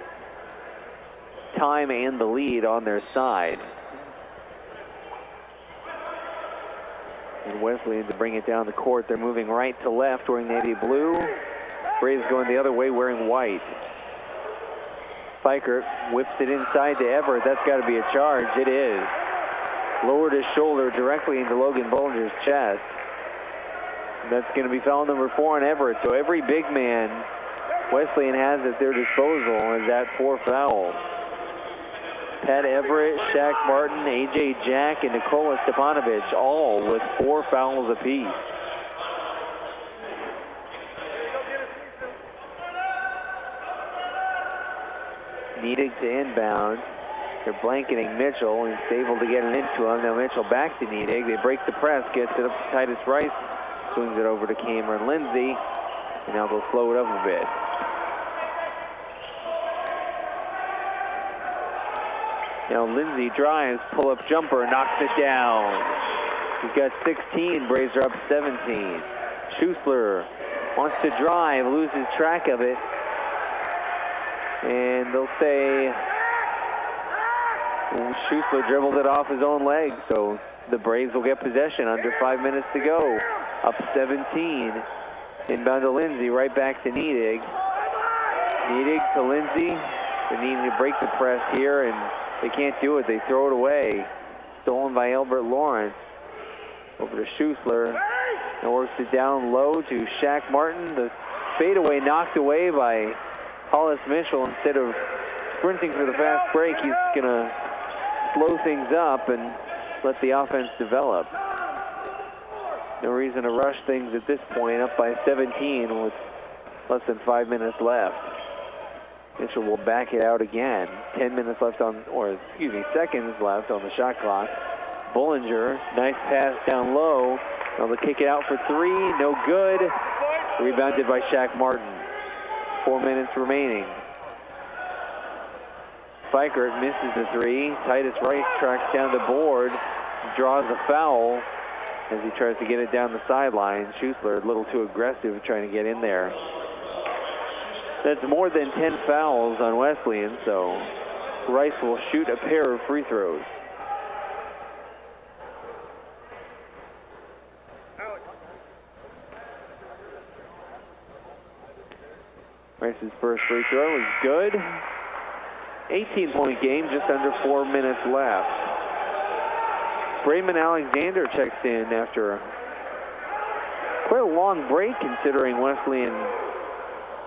Time and the lead on their side. And Wesleyan to bring it down the court. They're moving right to left wearing navy blue. Braves going the other way wearing white. Fikert whips it inside to Everett. That's got to be a charge. It is. Lowered his shoulder directly into Logan Bollinger's chest. That's going to be foul number 4 on Everett. So every big man Wesleyan has at their disposal is at 4 fouls. Pat Everett, Shaq Martin, A.J. Jack, and Nikola Stepanovic all with 4 fouls apiece. Needing to inbound. They're blanketing Mitchell. He's able to get it into him. Now Mitchell back to Needig. They break the press, gets it up to Titus Rice, swings it over to Cameron Lindsay, and now they'll slow it up a bit. Now Lindsay drives, pull-up jumper, knocks it down. He's got 16. Braves are up 17. Schussler wants to drive, loses track of it. And they'll say Schussler dribbled it off his own leg, so the Braves will get possession under 5 minutes to go. Up 17. Inbound to Lindsay, right back to Needig. Needig to Lindsay. They're needing to break the press here, and they can't do it. They throw it away. Stolen by Albert Lawrence. Over to Schussler. And works it down low to Shaq Martin. The fadeaway knocked away by Hollis Mitchell. Instead of sprinting for the fast break, he's going to slow things up and let the offense develop. No reason to rush things at this point, up by 17 with less than 5 minutes left. Mitchell will back it out again. 10 minutes left on, or excuse me, seconds left on the shot clock. Bollinger, nice pass down low. Now they'll kick it out for 3, no good. Rebounded by Shaq Martin. 4 minutes remaining. Fikert misses the 3. Titus Rice tracks down the board, draws a foul as he tries to get it down the sideline. Schussler a little too aggressive trying to get in there. That's more than 10 fouls on Wesleyan, so Rice will shoot a pair of free throws. Rice's first free throw is good. 18-point game, just under 4 minutes left. Brayman Alexander checks in after quite a long break considering Wesleyan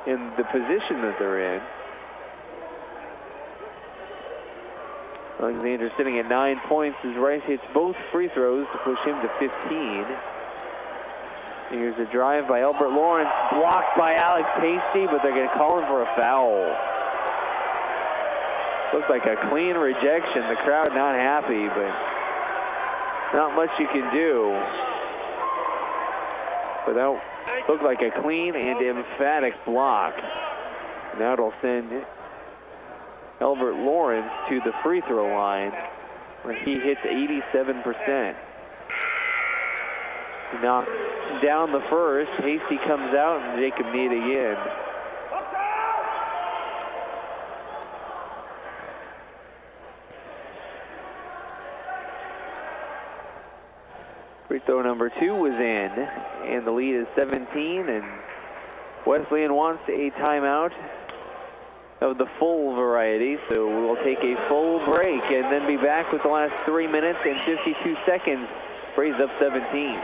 in the position that they're in. Alexander sitting at 9 points as Rice hits both free throws to push him to 15. Here's a drive by Albert Lawrence, blocked by Alex Hasty, but they're going to call him for a foul. Looks like a clean rejection. The crowd not happy, but not much you can do. But that looked like a clean and emphatic block. Now it'll send Albert Lawrence to the free throw line, where he hits 87%. Knocks down the first. Hasty comes out, and Jacob Needig in. Free throw number 2 was in, and the lead is 17, and Wesleyan wants a timeout of the full variety, so we'll take a full break and then be back with the last 3 minutes and 52 seconds. Braves up 17.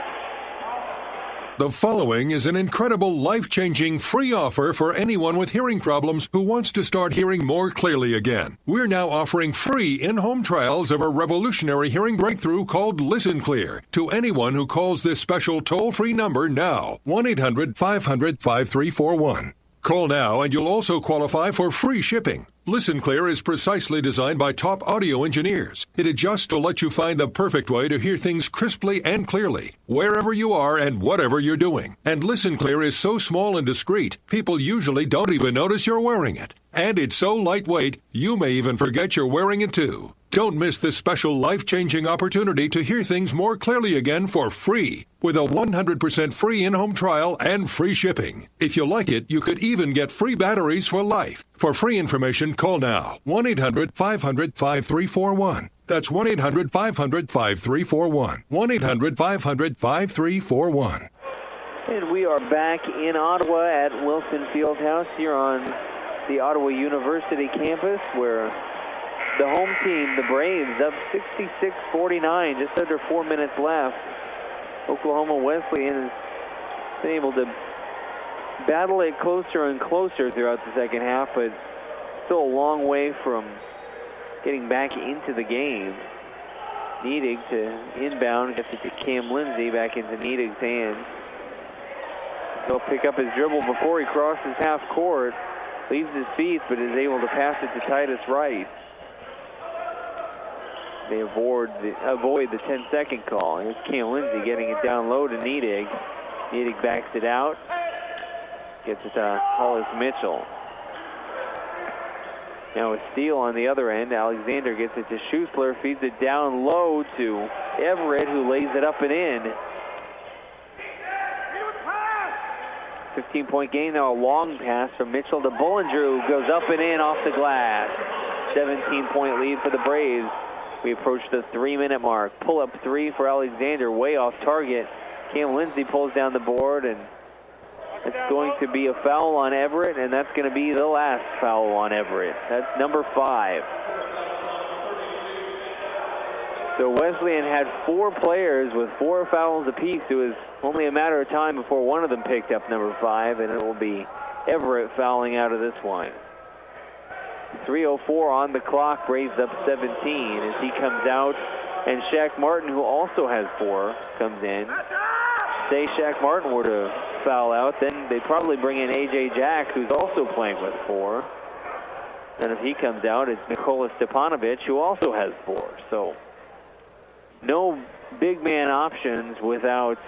The following is an incredible, life-changing, free offer for anyone with hearing problems who wants to start hearing more clearly again. We're now offering free in-home trials of a revolutionary hearing breakthrough called Listen Clear to anyone who calls this special toll-free number now, 1-800-500-5341. Call now and you'll also qualify for free shipping. Listen Clear is precisely designed by top audio engineers. It adjusts to let you find the perfect way to hear things crisply and clearly, wherever you are and whatever you're doing. And Listen Clear is so small and discreet, people usually don't even notice you're wearing it. And it's so lightweight, you may even forget you're wearing it too. Don't miss this special life-changing opportunity to hear things more clearly again for free with a 100% free in-home trial and free shipping. If you like it, you could even get free batteries for life. For free information, call now. 1-800-500-5341. That's 1-800-500-5341. 1-800-500-5341. And we are back in Ottawa at Wilson Fieldhouse here on the Ottawa University campus, where the home team, the Braves, up 66-49, just under 4 minutes left. Oklahoma Wesleyan has been able to battle it closer and closer throughout the second half, but still a long way from getting back into the game. Niedig to inbound, gets it to Cam Lindsay, back into Niedig's hands. He'll pick up his dribble before he crosses half court, leaves his feet, but is able to pass it to Titus Rice. They avoid the 10-second call. Here's Cam Lindsay getting it down low to Niedig. Niedig backs it out. Gets it to Hollis Mitchell. Now a steal on the other end. Alexander gets it to Schussler, feeds it down low to Everett, who lays it up and in. 15-point game now. A long pass from Mitchell to Bullinger, who goes up and in off the glass. 17-point lead for the Braves. We approach the 3-minute mark. Pull-up three for Alexander, way off target. Cam Lindsay pulls down the board, and it's going to be a foul on Everett, and that's going to be the last foul on Everett. That's number 5. So Wesleyan had 4 players with 4 fouls apiece. It was only a matter of time before one of them picked up number 5, and it will be Everett fouling out of this one. 3:04 on the clock. Braves up 17 as he comes out, and Shaq Martin, who also has 4, comes in. Say Shaq Martin were to foul out, then they'd probably bring in A.J. Jack, who's also playing with 4. And if he comes out, it's Nikola Stepanovic, who also has 4. So no big man options without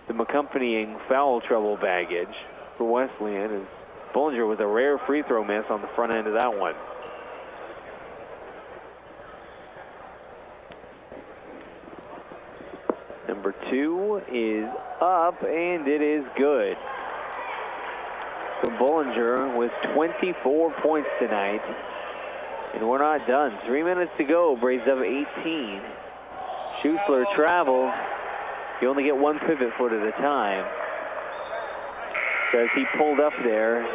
the accompanying foul trouble baggage for Wesleyan. Bullinger with a rare free throw miss on the front end of that one. Number 2 is up, and it is good. So Bullinger with 24 points tonight. And we're not done. 3 minutes to go. Braves up 18. Schussler travels. You only get one pivot foot at a time. So as he pulled up there,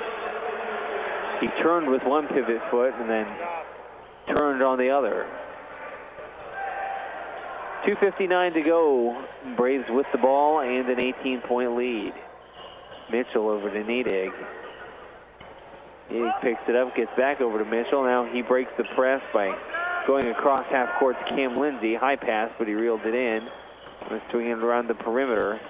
he turned with one pivot foot and then turned on the other. 2:59 to go. Braves with the ball and an 18-point lead. Mitchell over to Niedig. Niedig picks it up, gets back over to Mitchell. Now he breaks the press by going across half court to Cam Lindsay. High pass, but he reeled it in. Was swinging it around the perimeter.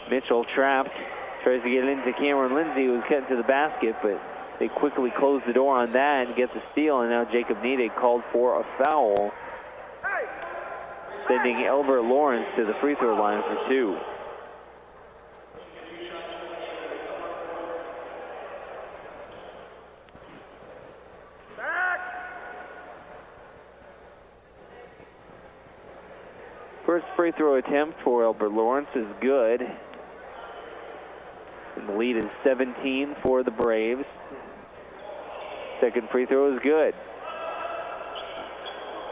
Mitchell trapped. Tries to get into Cameron Lindsay, who was getting to the basket, but they quickly close the door on that and get the steal. And now Jacob Niedig called for a foul, sending Elbert Lawrence to the free throw line for 2. First free throw attempt for Elbert Lawrence is good. And the lead is 17 for the Braves. Second free throw is good.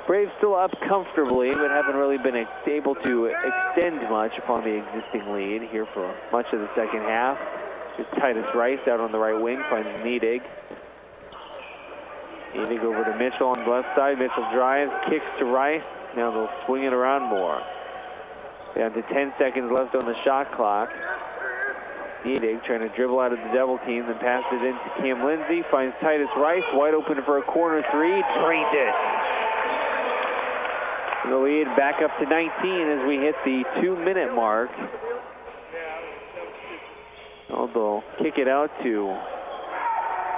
Braves still up comfortably, but haven't really been able to extend much upon the existing lead here for much of the second half. It's Titus Rice out on the right wing, finds Niedig. Niedig over to Mitchell on the left side. Mitchell drives, kicks to Rice. Now they'll swing it around more. Down to 10 seconds left on the shot clock. Niedig trying to dribble out of the double team, then passes it into Cam Lindsay, finds Titus Rice, wide open for a corner three, drains it. The lead back up to 19 as we hit the 2-minute mark. They'll kick it out to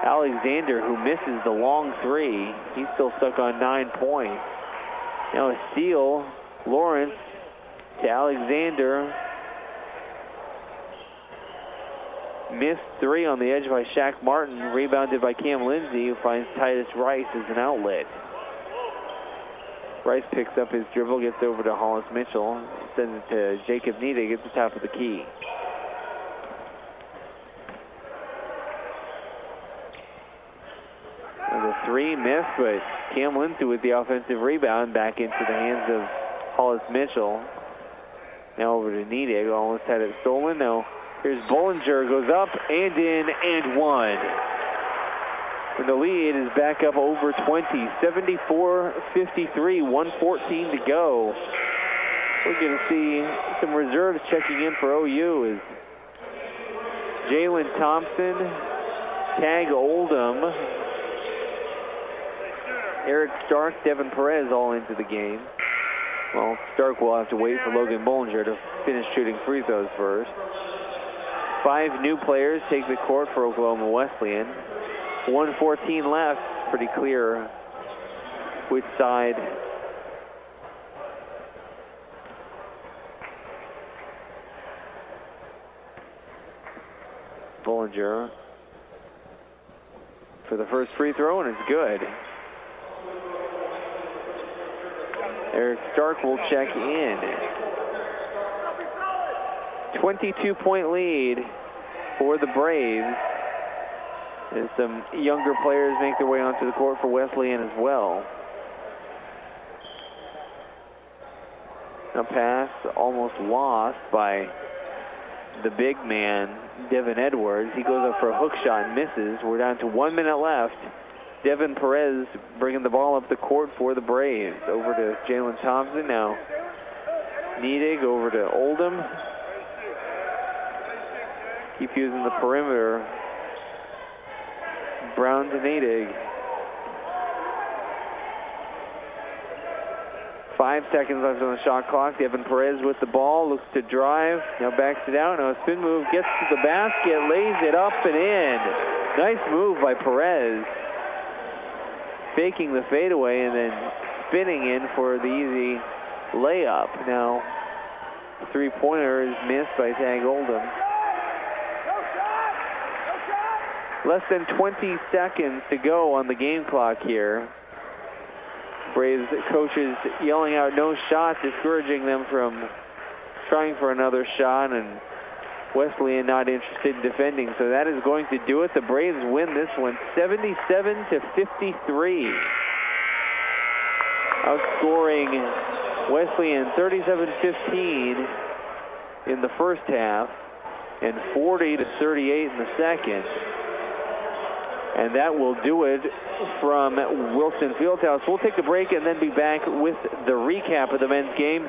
Alexander, who misses the long three. He's still stuck on 9 points. Now a steal, Lawrence to Alexander. Missed three on the edge by Shaq Martin, rebounded by Cam Lindsay, who finds Titus Rice as an outlet. Rice picks up his dribble, gets over to Hollis Mitchell, sends it to Jacob Niedig at the top of the key. And the three missed, but Cam Lindsay with the offensive rebound back into the hands of Hollis Mitchell. Now over to Niedig, almost had it stolen. Now here's Bollinger, goes up and in and one. And the lead is back up over 20, 74-53, 1:14 to go. We're going to see some reserves checking in for OU as Jalen Thompson, Tag Oldham, Eric Stark, Devin Perez all into the game. Well, Stark will have to wait for Logan Bollinger to finish shooting free throws first. 5 new players take the court for Oklahoma Wesleyan. 1:14 left. Pretty clear which side Bollinger for the first free throw, and it's good. Eric Stark will check in. 22-point lead for the Braves as some younger players make their way onto the court for Wesleyan as well. A pass almost lost by the big man, Devin Edwards. He goes up for a hook shot and misses. We're down to 1 minute left. Devin Perez bringing the ball up the court for the Braves. Over to Jalen Thompson now. Niedig over to Oldham. Keep using the perimeter. Brown to Niedig. 5 seconds left on the shot clock. Devin Perez with the ball, looks to drive, now backs it out. Now a spin move, gets to the basket, lays it up and in. Nice move by Perez. Faking the fadeaway and then spinning in for the easy layup. Now, three-pointer is missed by Tag Oldham. Less than 20 seconds to go on the game clock here. Braves coaches yelling out no shot, discouraging them from trying for another shot, and Wesleyan not interested in defending. So that is going to do it. The Braves win this one 77-53. Outscoring Wesleyan 37-15 in the first half and 40-38 in the second. And that will do it from Wilson Fieldhouse. We'll take a break and then be back with the recap of the men's game.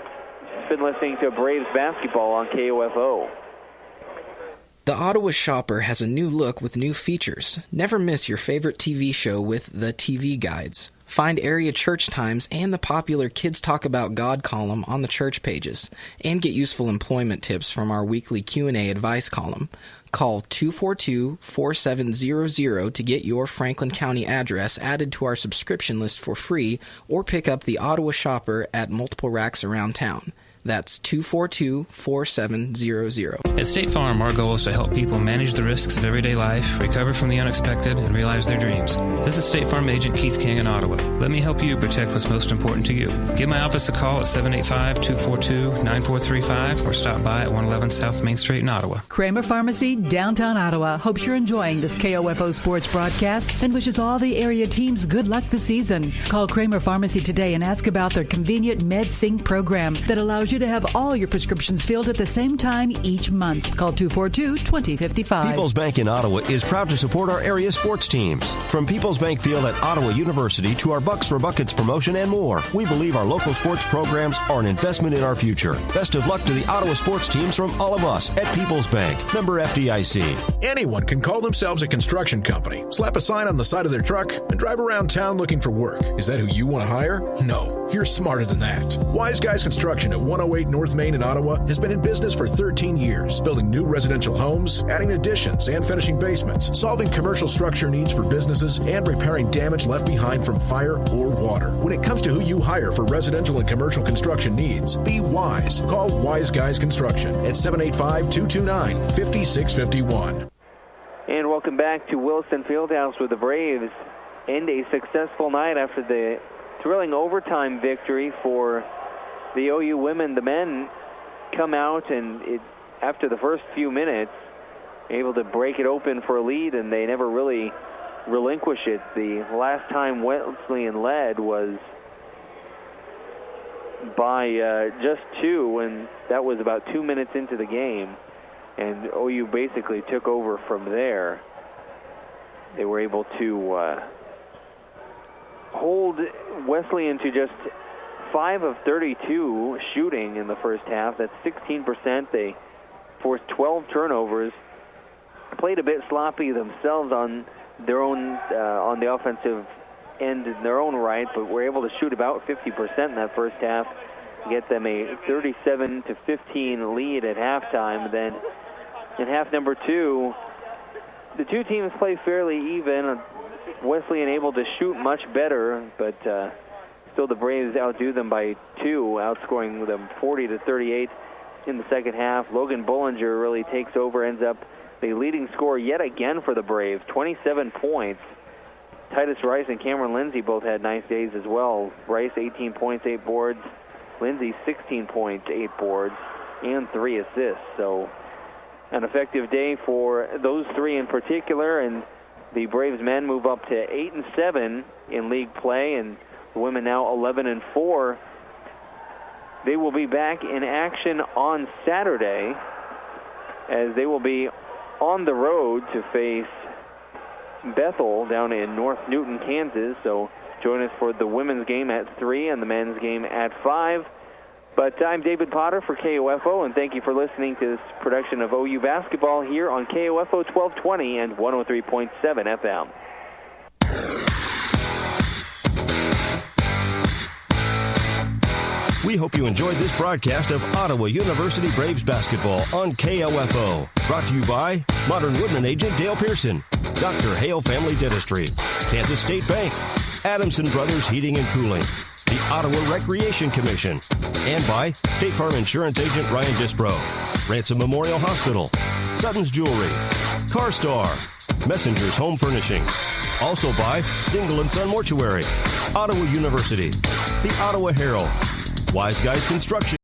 You've been listening to Braves basketball on KOFO. The Ottawa Shopper has a new look with new features. Never miss your favorite TV show with the TV guides. Find area church times and the popular Kids Talk About God column on the church pages. And get useful employment tips from our weekly Q&A advice column. Call 242-4700 to get your Franklin County address added to our subscription list for free, or pick up the Ottawa Shopper at multiple racks around town. That's 242-4700. At State Farm, our goal is to help people manage the risks of everyday life, recover from the unexpected, and realize their dreams. This is State Farm Agent Keith King in Ottawa. Let me help you protect what's most important to you. Give my office a call at 785-242-9435 or stop by at 111 South Main Street in Ottawa. Kramer Pharmacy, downtown Ottawa, hopes you're enjoying this KOFO Sports broadcast and wishes all the area teams good luck this season. Call Kramer Pharmacy today and ask about their convenient MedSync program that allows you you to have all your prescriptions filled at the same time each month. Call 242-2055. People's Bank in Ottawa is proud to support our area sports teams. From People's Bank Field at Ottawa University to our Bucks for Buckets promotion and more, we believe our local sports programs are an investment in our future. Best of luck to the Ottawa sports teams from all of us at People's Bank. Member FDIC. Anyone can call themselves a construction company, slap a sign on the side of their truck, and drive around town looking for work. Is that who you want to hire? No, you're smarter than that. Wise Guys Construction at 108 North Main in Ottawa has been in business for 13 years, building new residential homes, adding additions, and finishing basements, solving commercial structure needs for businesses, and repairing damage left behind from fire or water. When it comes to who you hire for residential and commercial construction needs, be wise. Call Wise Guys Construction at 785-229-5651. And welcome back to Wilson Fieldhouse, where the Braves end a successful night after the thrilling overtime victory for the OU women. The men come out and after the first few minutes, able to break it open for a lead, and they never really relinquish it. The last time Wesleyan led was by just 2, and that was about 2 minutes into the game, and OU basically took over from there. They were able to hold Wesleyan to just 5 of 32 shooting in the first half. That's 16%. They forced 12 turnovers, played a bit sloppy themselves on their own on the offensive end in their own right, but were able to shoot about 50% in that first half, get them a 37-15 lead at halftime. Then in half number 2, the two teams play fairly even. Wesleyan able to shoot much better, but still the Braves outdo them by 2, outscoring them 40-38 in the second half. Logan Bollinger really takes over, ends up the leading scorer yet again for the Braves, 27 points. Titus Rice and Cameron Lindsay both had nice days as well. Rice 18 points, 8 boards. Lindsay 16 points, 8 boards, and 3 assists. So an effective day for those three in particular, and the Braves men move up to 8-7 in league play, and the women now 11-4. They will be back in action on Saturday, as they will be on the road to face Bethel down in North Newton, Kansas. So join us for the women's game at 3 and the men's game at 5. But I'm David Potter for KOFO, and thank you for listening to this production of OU basketball here on KOFO 1220 and 103.7 FM. We hope you enjoyed this broadcast of Ottawa University Braves basketball on KOFO. Brought to you by Modern Woodland agent Dale Pearson, Dr. Hale Family Dentistry, Kansas State Bank, Adamson Brothers Heating and Cooling, the Ottawa Recreation Commission, and by State Farm Insurance agent Ryan Dispro, Ransom Memorial Hospital, Sutton's Jewelry, Car Star, Messenger's Home Furnishings. Also by Dingle & Son Mortuary, Ottawa University, the Ottawa Herald, Wise Guys Construction,